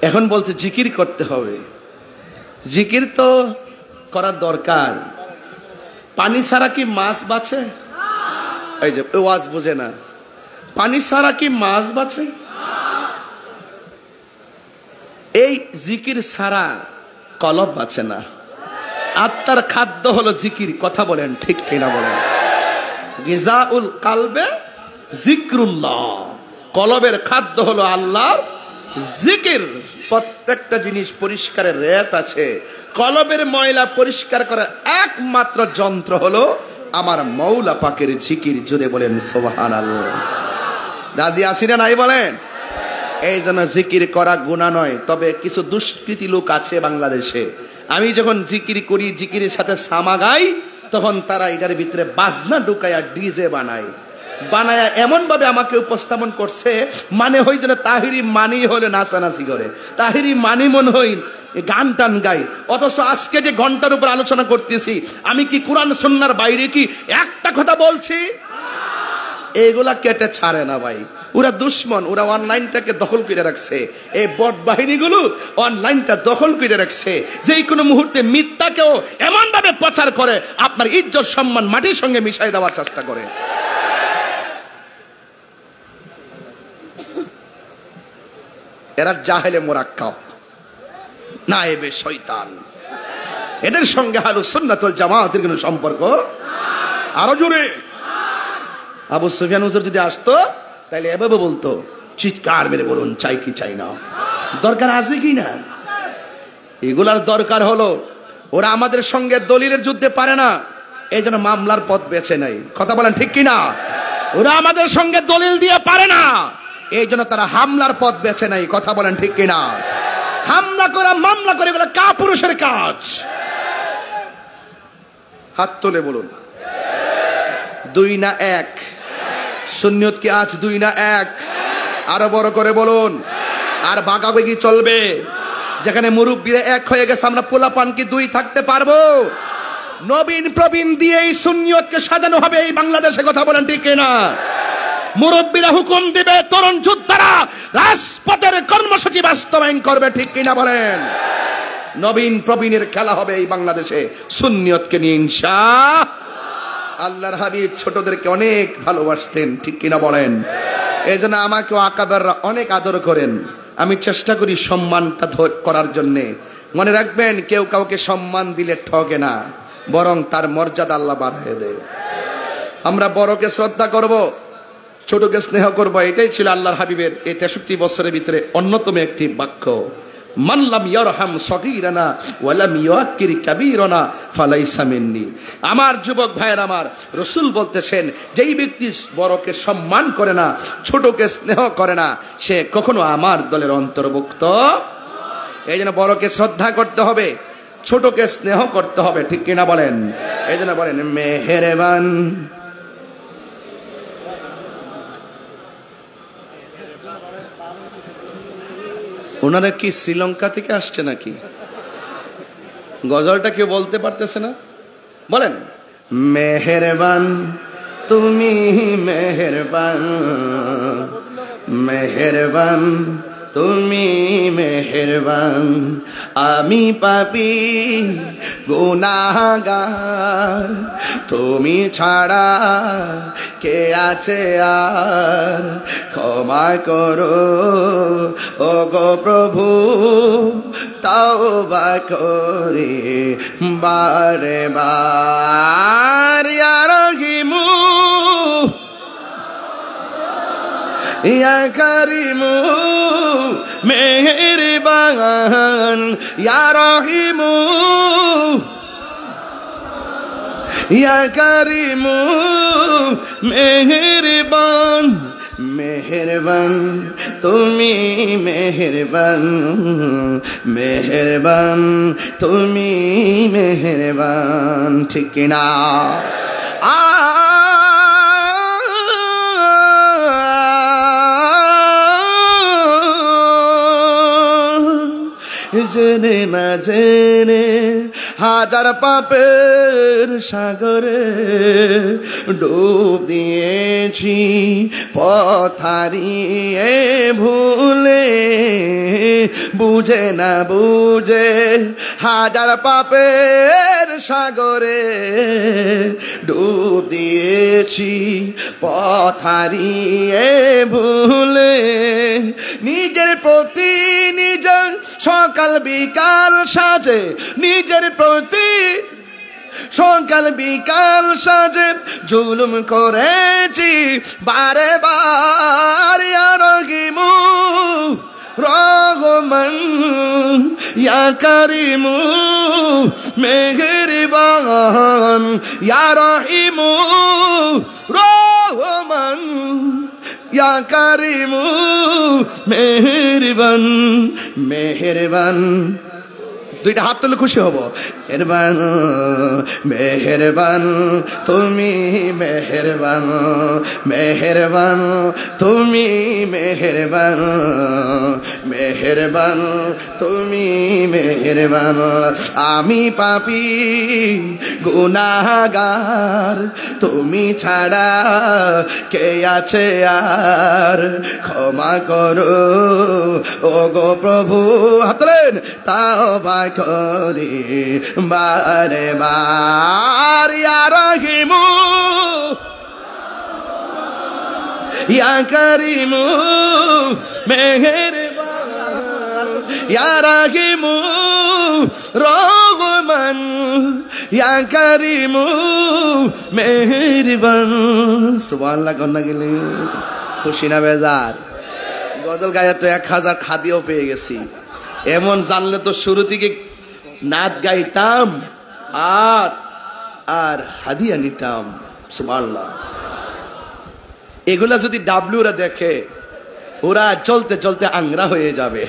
এখন বলছে জিকির করতে হবে। জিকির তো করার দরকার। পানি ছাড়া কি মাছ বাঁচে? এই যে ওয়াজ বোঝে না, পানি ছাড়া কি মাছ বাঁচে? এই জিকির ছাড়া কলব বাঁচে না। আত্মার খাদ্য হলো জিকির। কথা বলেন ঠিক কিনা বলেন? গিজাউল কালবে জিক্রুল্লাহ, কলবের খাদ্য হলো আল্লাহর জিকির। প্রত্যেকটা জিনিস পরিষ্কারের রেত আছে। কলবের ময়লা পরিষ্কার করার একমাত্র যন্ত্র হলো আমার মৌলা পাকের জিকির। জোরে বলেন সুবহানাল্লাহ। রাজি আছি না নাই বলেন? এই জন্য জিকির করা গুনাহ নয়। তবে কিছু দুষ্কৃতী লোক আছে বাংলাদেশে, আমি যখন জিকির করি, জিকিরের সাথে সামা গাই, তখন তারা এটার ভিতরে বাজনা ঢুকায়া ডিজে বানায়। বানায়া এমন ভাবে আমাকে উপস্থাপন করছে, মানে হই যেন তাহিরি মানি হলে নাচানাচি করে, তাহিরি মানি মন হই গান টান গাই। অথচ আজকে যে ঘন্টার উপর আলোচনা করতেছি, আমি কি কোরআন সুন্নাহর বাইরে কি একটা কথা বলছি? এগুলা কেটে ছাড়ে না ভাই। ওরা দুশ্মন, ওরা অনলাইনটাকে দখল করে রাখছে। এই বট বাহিনীগুলো অনলাইনটা দখল করে রাখছে। যে কোনো মুহূর্তে মিথ্যাকেও এমন ভাবে প্রচার করে আপনার ইজ্জত সম্মান মাটির সঙ্গে মিশাই দেওয়ার চেষ্টা করে। এরা জাহেলে মুরাক্কাব, নায়েবে শয়তান। এদের সঙ্গে আহলুস সুন্নাত ওয়াল জামাতের কোনো সম্পর্ক। আরো জোরে আবু সুফিয়ান হুজুর যদি আসতো তাহলে এভাবে বলতো, চিৎকার মেরে বলুন চাই কি চাই না। দরকার আছে কি না? এগুলার দরকার হলো, ওরা আমাদের সঙ্গে দলিলের যুদ্ধে পারে না, এই জন্য মামলার পথ বেছে নেয়। কথা বলেন ঠিক কিনা? ওরা আমাদের সঙ্গে দলিল দিয়ে পারে না, এই জন্য তারা হামলার পথ বেছে নেয়। কথা বলেন ঠিক কিনা? হামলা করা, মামলা করে, এগুলো কাপুরুষের কাজ। হাত তুলে বলুন 2 না 1? সুন্নিয়ত কি আজ 2 না 1? আরো বড় করে বলুন। আর ভাগাভাগি চলবে? যেখানে মুরব্বীরা 1 হয়ে গেছে, আমরা পোলাপান কি 2 থাকতে পারবো? নবীন প্রবীণ দিয়ে এই সুন্নিয়তকে সাজানো হবে এই বাংলাদেশে। কথা বলেন ঠিক কিনা? মুরব্বীরা হুকুম দিবে, তরুণ যোদ্ধারা রাজপথের কর্মসূচি বাস্তবায়ন করবে। ঠিক কিনা বলেন? নবীন প্রবীণের খেলা হবে এই বাংলাদেশে সুন্নিয়তকে নিয়ে ইনশাআল্লাহ। আল্লাহর হাবিব ছোটদেরকে অনেক ভালোবাসতেন। ঠিক কিনা বলেন? এই জন্য আমাকেও আকাবেররা অনেক আদর করেন। আমি চেষ্টা করি সম্মানটা করার জন্যে। মনে রাখবেন, কেউ কাউকে সম্মান দিলে ঠকে না, বরং তার মর্যাদা আল্লাহ বাড়ায় দেয়। আমরা বড়কে শ্রদ্ধা করব, ছোটকে স্নেহ করব। এটাই ছিল আল্লাহর হাবিবের এই 63 বছরের ভিতরে অন্যতম একটি বাক্য। মান লাম ইয়ারহাম সগীরানা ওয়া লাম ইউআক্কির কাবীরানা ফালাইসা মিন্নি। আমার যুবক ভাইয়ের, আমার রাসূল বলতেছেন, যেই ব্যক্তি বড়কে সম্মান করে না, ছোটকে স্নেহ করে না, সে কখনো আমার দলের অন্তর্ভুক্ত। এই জন্য বড়কে শ্রদ্ধা করতে হবে, ছোটকে স্নেহ করতে হবে, ঠিক কিনা বলেন? এই জন্য বলেন মেহেরবান। ওনারা কি শ্রীলঙ্কা থেকে আসছে নাকি? গজলটা কেউ বলতে পারতেছে না? বলেন মেহেরবান তুমি মেহেরবান, মেহেরবান তুমি মেহেরবান, আমি পাপী গুনাহগার, তুমি ছাড়া কে আছে আর, ক্ষমা করো ও গো প্রভু, তওবা করি বারে বার। ইয়া রহিমু ইয়া কারিমু মেহেরবান, ইয়া রহিমু ইয়া কারিমু মেহেরবান, মেহেরবান তুমি মেহেরবান, মেহেরবান তুমি মেহেরবান, ঠিক কিনা? জেনে না জেনে হাজার পাপের সাগরে ডুব দিয়েছি, পথ হারিয়ে ভুলে, বুঝে না বুঝে হাজার পাপের সাগরে ডুব দিয়েছি, পথ হারিয়ে ভুলে, নিজের প্রতি নিজের সকাল বিকাল সাজে, নিজের প্রতি সকাল বিকাল সাজে জুলুম করেছি বারে বার। ইয়া রহিমু রহমান, ইয়া কারিমু মেহেরবান, ইয়া রহিমু রহমান, ইয়া কারিমু মেহেরবান, মেহেরবান। দুইটা হাত তুলে খুশি হব। মেহেরবান মেহেরবান তুমি মেহেরবান, মেহেরবান তুমি মেহেরবান, মেহেরবান তুমি মেহেরবান, আমি পাপী গুনাহগার, তুমি ছাড়া কে আছে আর, ক্ষমা করো ও গো প্রভু। হাতলেন তাওবা করি বারে বার। ইয়া রহিমু ইয়া কারিমু মেহেরবান, ইয়া রহিমু রহমান, ইয়া কারিমু মেহেরবান। সুবহানাল্লাহ কন্যা গেলে খুশি না বেজার? গজল গায়ে তো 1000 খাদিও পেয়ে গেছি। এমন জানলে তো শুরু থেকে নাচ গাইতাম আর আর হাদিয়া নিতাম। সুবহানাল্লাহ। এগুলা যদি ডাবলুরা দেখে ওরা চলতে চলতে আংরা হয়ে যাবে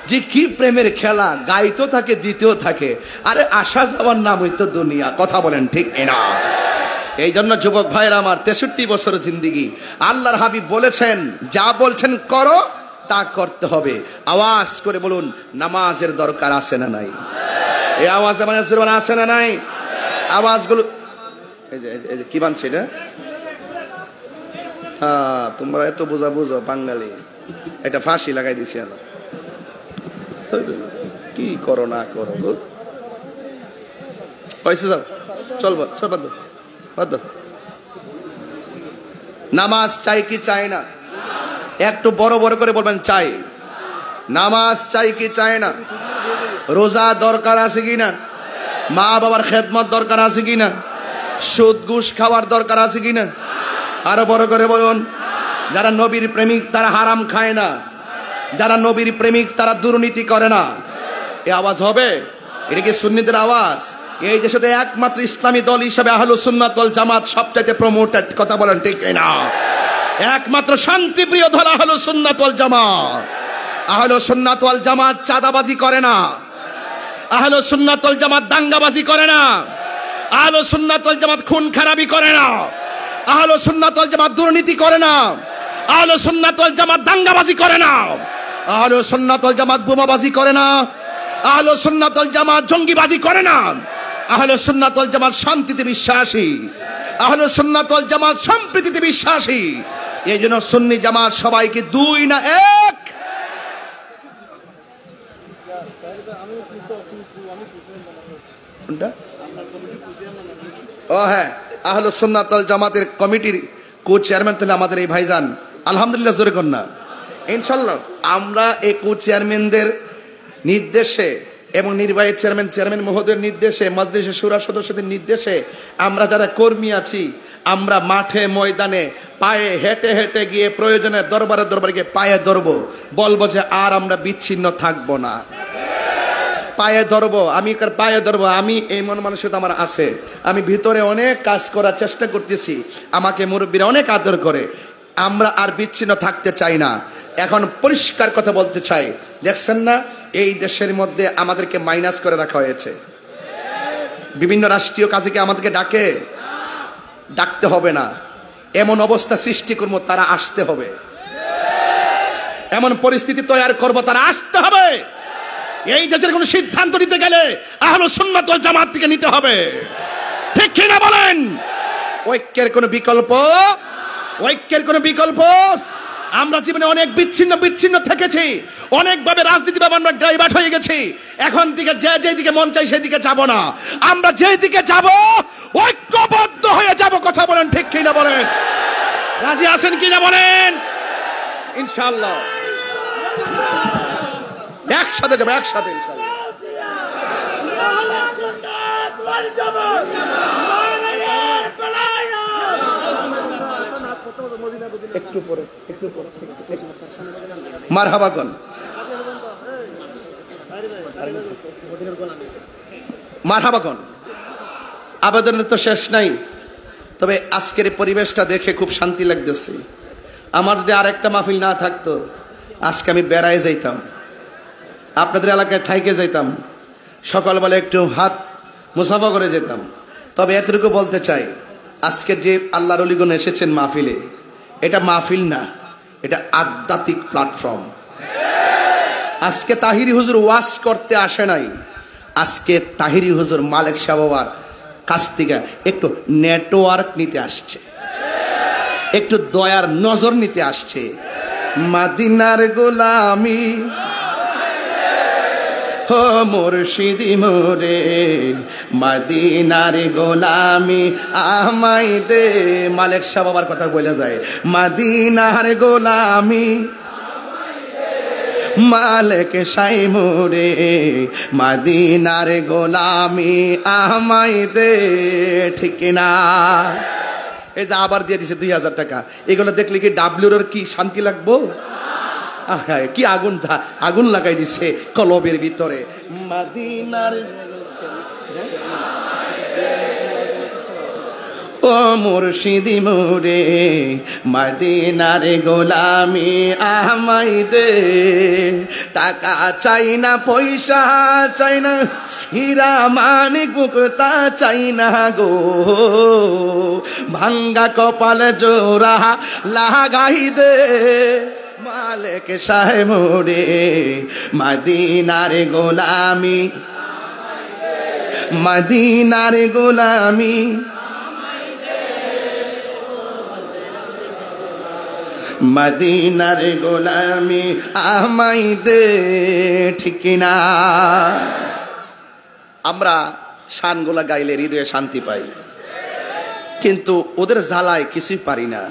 যে কি প্রেমের খেলা, গাইতেও থাকে দিতেও থাকে। আরে আসা যাওয়ার নাম হইতো দুনিয়া, কথা বলেন ঠিক না? এই জন্য যুবক ভাইরা আমার, 63 বছর জিন্দিগি, আল্লাহর হাবিব বলেছেন যা বলছেন করো তা করতে হবে। আওয়াজ করে বলুন নামাজের দরকার আছে না নাই? এই আওয়াজে মানে জোরে আছে না নাই? আওয়াজগুলো এই যে কি বানছে এটা? হ্যাঁ, তোমরা এত বোঝা বুঝো বাঙালি, এটা ফাঁসি লাগাই দিছি না। কি করো না করো পয়সা যাও, চল চল বাদ বাদ। নামাজ চাই কি চাই না? একটু বড় বড় করে বলবেন চাই। নামাজ চাই কি চাই না? রোজা দরকার আছে কি না? মা বাবার খেদমত দরকার আছে কি না? সুদ ঘুষ খাওয়ার দরকার আছে কি না? আরো বড় করে বলুন। যারা নবীর প্রেমিক তারা হারাম খায় না, যারা নবীর প্রেমিক তারা দুর্নীতি করে না। এই আওয়াজ হবে? এটা কি সুন্নিদের আওয়াজ? এই দেশে একমাত্র ইসলামী দল হিসাবে আহলুস সুন্নাত ওয়াল জামাত সবচাইতে প্রমোটেড, কথা বলেন ঠিক না? একমাত্র শান্তিপ্রিয় দল আহলুস সুন্নাত ওয়াল জামাত। আহলুস সুন্নাত ওয়াল জামাত চাঁদাবাজি করে না, আহলুস সুন্নাত ওয়াল জামাত দাঙ্গাবাজি করে না, আহলুস সুন্নাত ওয়াল জামাত খুন খারাপি করে না, আহলুস সুন্নাত ওয়াল জামাত দুর্নীতি করে না, আহলুস সুন্নাত ওয়াল জামাত দাঙ্গাবাজি করে না, আহলুস সুন্নাত ওয়াল জামাত বোমাবাজি করে না, আহলুস সুন্নাত ওয়াল জামাত জঙ্গিবাজি করে না, আহলুস সুন্নাত ওয়াল জামাত শান্তিতে বিশ্বাসী, আহলুস সুন্নাত ওয়াল জামাত সম্প্রীতিতে বিশ্বাসী। এই জন্য সুন্নি জামাত সবাইকে দুই না এক। ও হ্যাঁ, আহলুস সুন্নাত ওয়াল জামাতের কমিটির কো চেয়ারম্যান তাহলে আমাদের এই ভাইজান, আলহামদুলিল্লাহ জোরে কর না। ইনশাআল্লাহ আমরা এই কো চেয়ারম্যানদের নির্দেশে এবং নির্বাহী চেয়ারম্যান মহোদয়ের নির্দেশে, মজলিসে শুরা সদস্যদের নির্দেশে আমরা যারা কর্মী আছি, আমরা মাঠে ময়দানে পায়ে হেঁটে হেঁটে গিয়ে প্রয়োজনে দরবারে গিয়ে পায়ে ধরবো, বলবো যে আর আমরা বিচ্ছিন্ন থাকবো না, পায়ে ধরবো। আমি পায়ে ধরবো, আমি এই মন মানসিকতা আমার আছে। আমি ভিতরে অনেক কাজ করার চেষ্টা করতেছি, আমাকে মুরব্বীরা অনেক আদর করে। আমরা আর বিচ্ছিন্ন থাকতে চাই না। এখন পরিষ্কার কথা বলতে চাই, দেখছেন না এই দেশের মধ্যে আমাদেরকে মাইনাস করে রাখা হয়েছে। বিভিন্ন রাষ্ট্রীয় কাজে কি আমাদেরকে ডাকতে হবে না, এমন অবস্থা সৃষ্টি করবো তারা আসতে হবে, এমন পরিস্থিতি তৈরি করবো তারা আসতে হবে। এই দেশের কোন সিদ্ধান্ত নিতে গেলে আহলুস সুন্নাত ওয়াল জামাত থেকে নিতে হবে, ঠিক কিনা বলেন? ঐক্যের কোন বিকল্প আমরা জীবনে অনেক বিচ্ছিন্ন থেকেছি, অনেকভাবে রাজনীতিভাবে আমরা ডাইভার্ট হয়ে গেছি। এখন থেকে যে দিকে মন চাই সেদিকে যাব না, আমরা যে দিকে যাব ঐক্যবদ্ধ হয়ে যাব। কথা বলেন, ঠিক কিনা বলেন? রাজি আছেন কিনা বলেন? ইনশাআল্লাহ একসাথে যাবো, একসাথে ইনশাআল্লাহ। একটু পরে মারহাবাগন। আবেদনের তো শেষ নাই, তবে আজকের এই পরিবেশটা দেখে খুব শান্তি লাগতেছে। আমার যদি আরেকটা মাহফিল না থাকতো, আজকে আমি বেড়ায় যাইতাম, আপনাদের এলাকায় থাইকে যাইতাম, সকালবেলা একটু হাত মুসাফা করে যেতাম। তবে এতটুকু বলতে চাই, আজকের যে আল্লাহর ওলিগণ এসেছেন মাহফিলে, এটা মাহফিল না, এটা আধ্যাত্মিক প্ল্যাটফর্ম। আজকে তাহিরি হুজুর ওয়াজ করতে আসে নাই, আজকে তাহিরি হুজুর মালিক সাহেবের কাছ থেকে একটু নেটওয়ার্ক নিতে আসছে, একটু দয়ার নজর নিতে আসছে। মদিনার গোলামি হো মুর্শিদি মোরে, মদিনার গোলামি আমায় দে। মালিক শাহ বাবার কথা বলা যায়, মদিনার গোলামি মালিক শাহ মোরে, মদিনার গোলামি আমায় দে। ঠিক না? এই যে আবার দিয়ে দিছে 2000 টাকা, এগুলো দেখলে কি ডাব্লিউর কি শান্তি লাগবো? কি আগুন লাগাই দিছে কলবের ভিতরে। মদিনার ও মুর্শিদি মোরে, মদিনার গোলামি আমায় দে। টাকা চাই না, পয়সা চাই না, হীরা মানিক মুক্তা চাই না গো, ভাঙ্গা কপাল জোড়া লাগাই দে। মালিক শাহ মোরে, মদিনার গোলামি, মদিনার গোলামি, মদিনার গোলামি আমায় দে। ঠিক না? আমরা শানগুলা গাইলে হৃদয়ে শান্তি পাই, কিন্তু ওদের জ্বালায় কিছুই পারি না।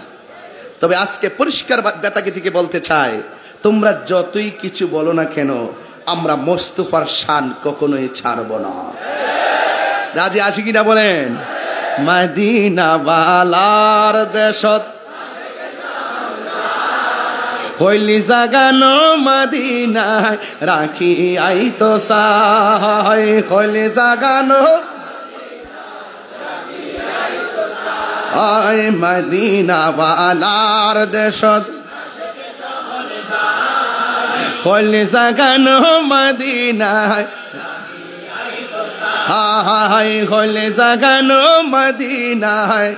তবে আজকে পরিষ্কার বেতাকি থেকে বলতে চাই, তোমরা যতই কিছু বলো না কেন, আমরা মোস্তফার শান কখনোই ছাড়ব না। রাজি আছি কিনা বলেন? মদিনা বালার দেশত হইলি জাগানো মদিনায় রাখি আইতো সাই, হইলি জাগানো আয় মদিনা বালার দেশত হইলি জাগানো মদিনায় হায় হলে জাগানো মদিনায়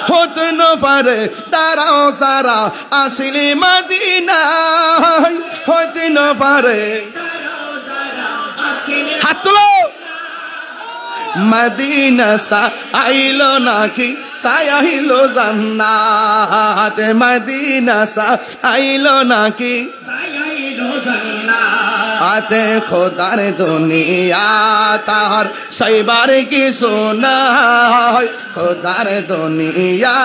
হতে না পারে তারাও সারা আসলে মদিনায় হতে না পারে হাত তুলো মদিনা সা আইলো নাকি সায়াইলো জান্নাত মদিনা সা আইলো নাকি সায়াইলো জান্নাত আতে খোদার দুনিয়া তার সাইবার কি সোনায় খোদার দুনিয়া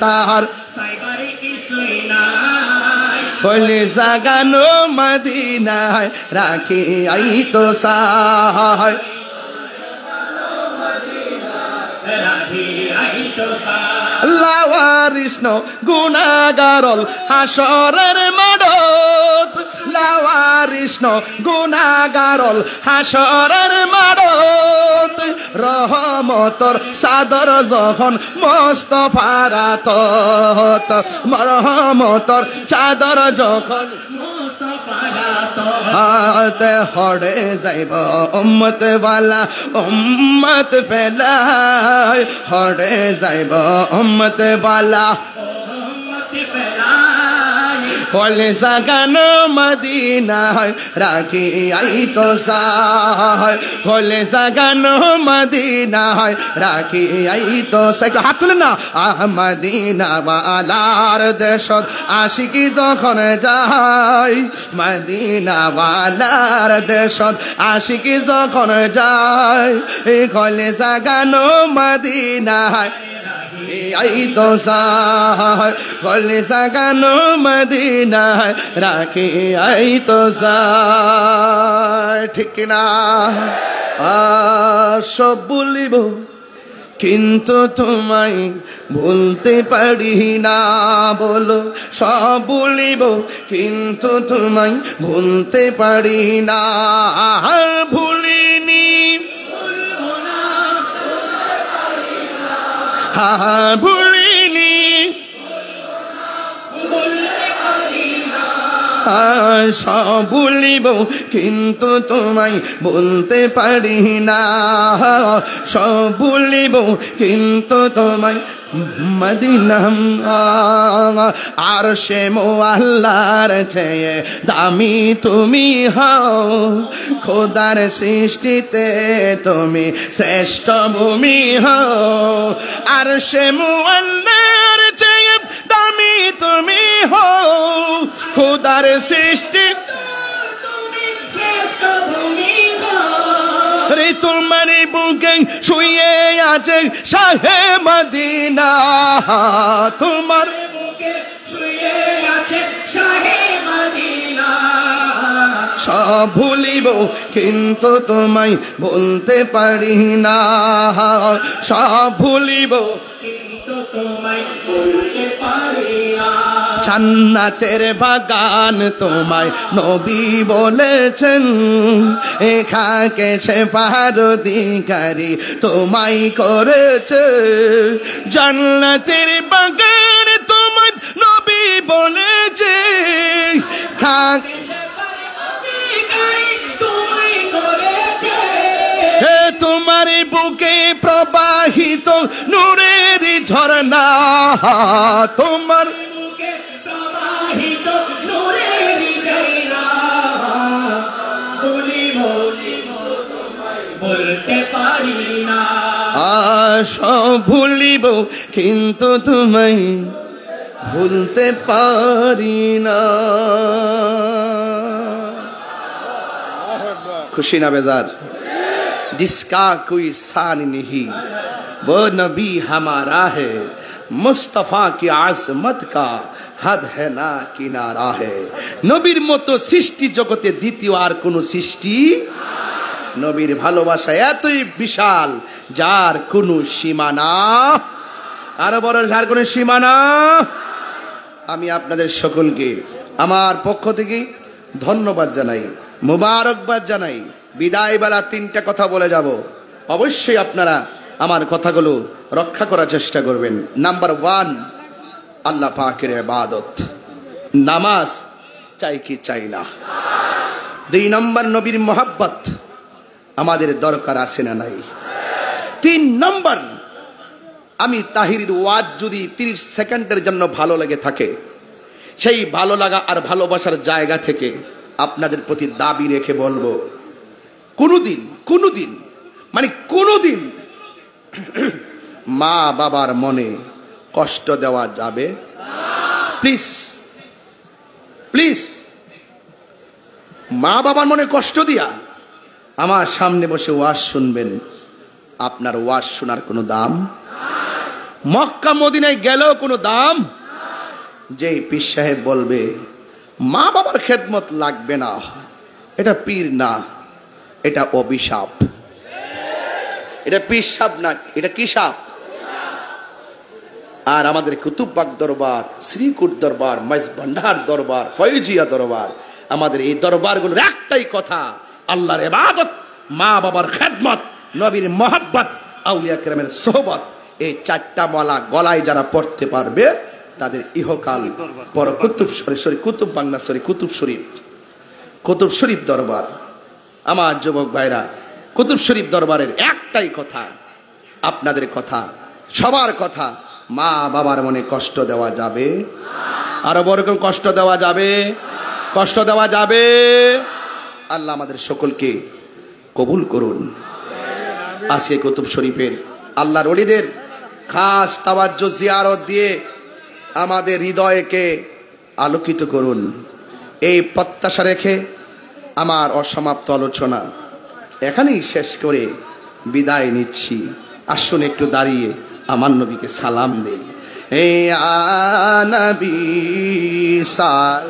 তার সাইবার কি সোনায় হলে জাগানো মদিনায় রাখি আই তো সায় লাওয়ারিষ্ণ গুনাগারল হাসরের মাডত লাওয়ারিষ্ণ গুনাগারল হাসরের মাডত রহমতর সাদর যখন মুস্তাফার আতত রহমতর চাদর যখন হাতে হড়ে যাইব উম্মত ওয়ালা উম্মত ফেলায় হড়ে যাইব উম্মত ওয়ালা উম্মত ফেলায় হলে জাগানো মদিনায় রাখি আই তো সায় হলে জাগানো মদিনায় রাখি আই তো সায় হাত তুলে না মদিনা ওয়ালার দেশত আশিকি যখন যায় মদিনা ওয়ালার দেশত আশিকি যখন যায় হলে জাগানো মদিনায় আই তো সায় হলে জাগানো মদিনায় রাখি আই তো সায় ঠিক না সব বলিব কিন্তু তোমায় ভুলতে পারি না বলো সব বলিব কিন্তু তোমায় ভুলতে পারি না ভুলিনি ভুলিনি সব ভুলিব কিন্তু তোমায় বলতে পারি না সব ভুলিব কিন্তু তোমায় মদিনা আর সে মোয়াল্লার চেয়ে দামি তুমি হও খোদার সৃষ্টিতে তুমি শ্রেষ্ঠ ভূমি হও আর সে মোয়াল্লার চেয়ে দামি তুমি হও খোদার সৃষ্টি রে তোমার বুকে শুয়ে আছে শাহে মদিনা তোমার বুকে শুয়ে আছে শাহে মদিনা সব ভুলিব কিন্তু তোমায় বলতে পারি না সব ভুলিব কিন্তু তোমায় বলতে পারি না জান্নাতের বাগান তোমায় নবী বলেছেন এখাকে সে পার অধিকারী তোমায় করেছে জান্নাতের বাগান তোমায় নবী বলেছে খাকে তোমার বুকে প্রবাহিত নূরের ঝরনা তোমার বুকে প্রবাহিত নূরের ঝরনা বলতে পারি না সব ভুলিব কিন্তু তোমায় ভুলতে পারি না খুশি না বেজার जिसका कोई सान नहीं वो नबी हमारा है मुस्तफा की आजमत का हद है ना किनारा है নবীর মতো সৃষ্টি জগতে দ্বিতীয় আর কোন সৃষ্টি নবীর ভালোবাসা এতই বিশাল যার কোনো সীমানা আরো বড় যার কোনো সীমানা আমি আপনাদের সকলকে আমার পক্ষ থেকে ধন্যবাদ জানাই মোবারকবাদ জানাই বিদায় বেলা তিনটা কথা বলে যাব অবশ্যই আপনারা আমার কথাগুলো রক্ষা করার চেষ্টা করবেন নাম্বার 1 আল্লাহ পাকের ইবাদত নামাজ চাই কি চাই না 2 নম্বর নবীর মহব্বত আমাদের দরকার আছে না নাই? 3 নম্বর, আমি তাহিরির ওয়াজ যদি 30 সেকেন্ডের জন্য ভালো লেগে থাকে, সেই ভালো লাগা আর ভালোবাসার জায়গা থেকে আপনাদের প্রতি দাবি রেখে বলবো, কোনোদিন মা বাবার মনে কষ্ট দেওয়া যাবে? প্লিজ মা বাবার মনে কষ্ট দিয়া আমার সামনে বসে ওয়াজ শুনবেন, আপনার ওয়াজ শোনার কোনো দাম? মক্কা মদিনায় গেলেও কোনো দাম? যেই পীর সাহেব বলবে মা বাবার খেদমত লাগবে না, এটা পীর না, এটা অভিশাপ। এটা পীর সাপ না, এটা কি সাপ? আর আমাদের কুতুববাগ দরবার, শ্রীকুট দরবার, মাইজ ভান্ডার দরবার, ফয়জিয়া দরবার, আমাদের এই দরবারগুলোর একটাই কথা, আল্লাহর ইবাদত, মা বাবার খেদমত, নবীর মহব্বত, আউলিয়া কেরামের সোহবত। এই 4টা মালা গলায় যারা পড়তে পারবে তাদের ইহকাল পর কুতুব শরীফ দরবার। আমার যুবক ভাইরা, কুতুব শরীফ দরবারের একটাই কথা, আপনাদের কথা, সবার কথা, মা বাবার মনে কষ্ট দেওয়া যাবে? আরো বড় করে কষ্ট দেওয়া যাবে? কষ্ট দেওয়া যাবে? আল্লাহ আমাদের সকলকে কবুল করুন। আজকে কুতুব শরীফের আল্লাহর ওলিদের খাস তাওয়াজ্জুহ জিয়ারত দিয়ে আমাদের হৃদয়কে আলোকিত করুন। এই প্রত্যাশা রেখে আমার অসমাপ্ত আলোচনা এখানেই শেষ করে বিদায় নিচ্ছি। আসুন একটু দাঁড়িয়ে আমার নবীকে সালাম দেই। হে নবী সাল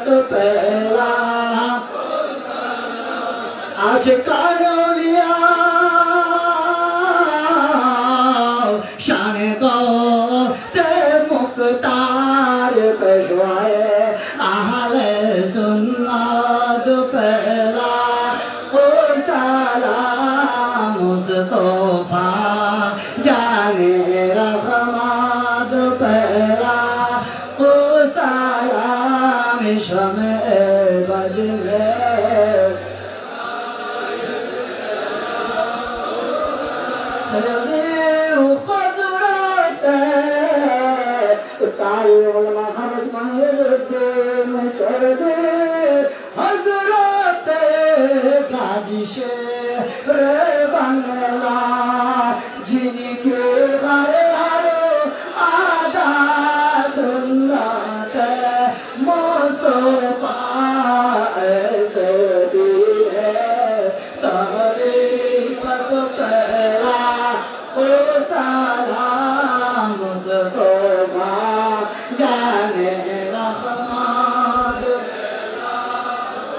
पहला आशिकानो लिया शान को से मुख्तार पेशवाए आहले सुन्नत पहला ओ सलाम मुस्तफा जाने रहमत पहला ओ सलाम शमे बजने हजरत गाजी शेर बंगला जिनके घर हर आदा सुन्नत मुस्तफा ऐसे भी है तरीक़त पहला ओ सलाम मुस्तफा जाने रहमत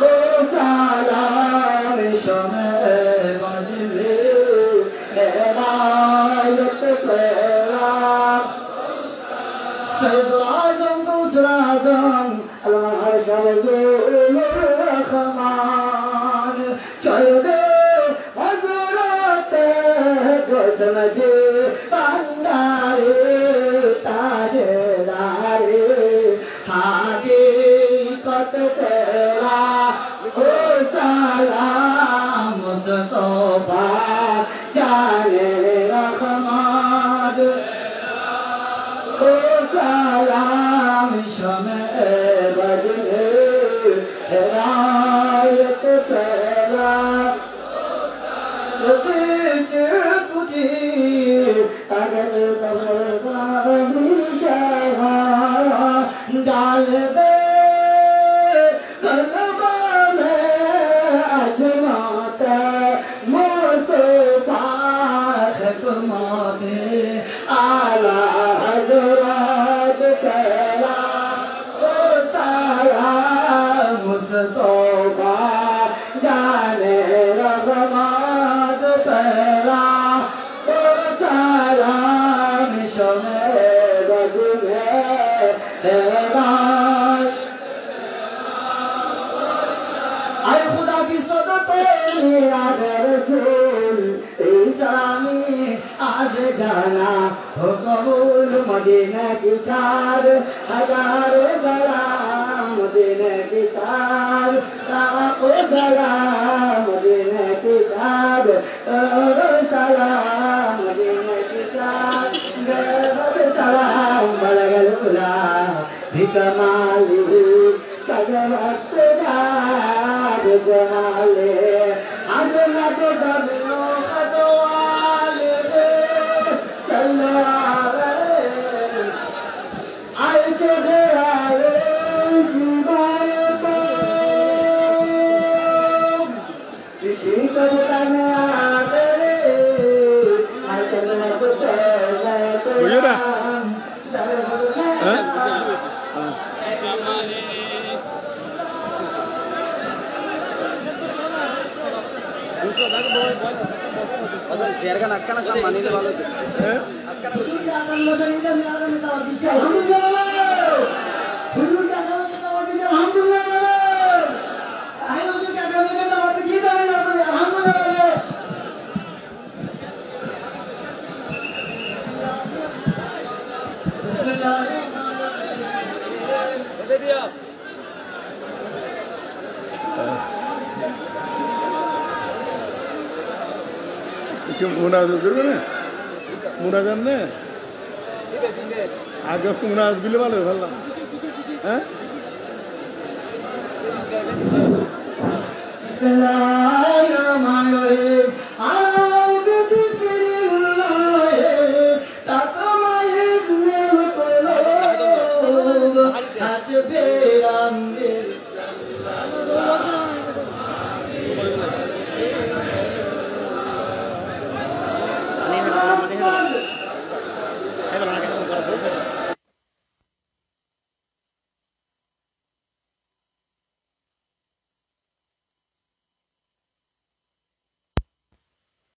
ओ सलाम शमे बजने हिदायत पहला सैयद आज़म दूसरा आज़म अल्लाह शरजुल रहमान चलते हजरत समझे बंदारे ताजदारे हकीकत तेरा ओ सलाम मुस्तफा जाने रहमत ओ सलाम शमे बजने हिदायत तेरा डाल दे अजमात मुस्तफा खिदमत आला हज़रत पहला ओ सलाम मुस्तफा जाने रहमत पहला ओ सलाम शमे बजने आए खुदा की सदक़ रसूल इस्लामी आज जाना हो कबूल मदीना की चार हजार सलाम मदीना की चार लाखों सलाम मदीना की चार सलाम मदीना की चार सलाम बलगल उला भिकमाली कजवत दाद जमाले हजरत दबियो खतवाले सल्लल्लाहु आए चले आए जीवाए को किसी कबूला में आते आए चले Buyur dah. शेयर का नक्का ना शाम मानी ले वालों क्यों मुनाज़ करबे ना मुनाज़ ने आगे को मुनाज़ बिल वाले ভালো हैं बिस्मिल्लाहिर्रहमानिर्रहीम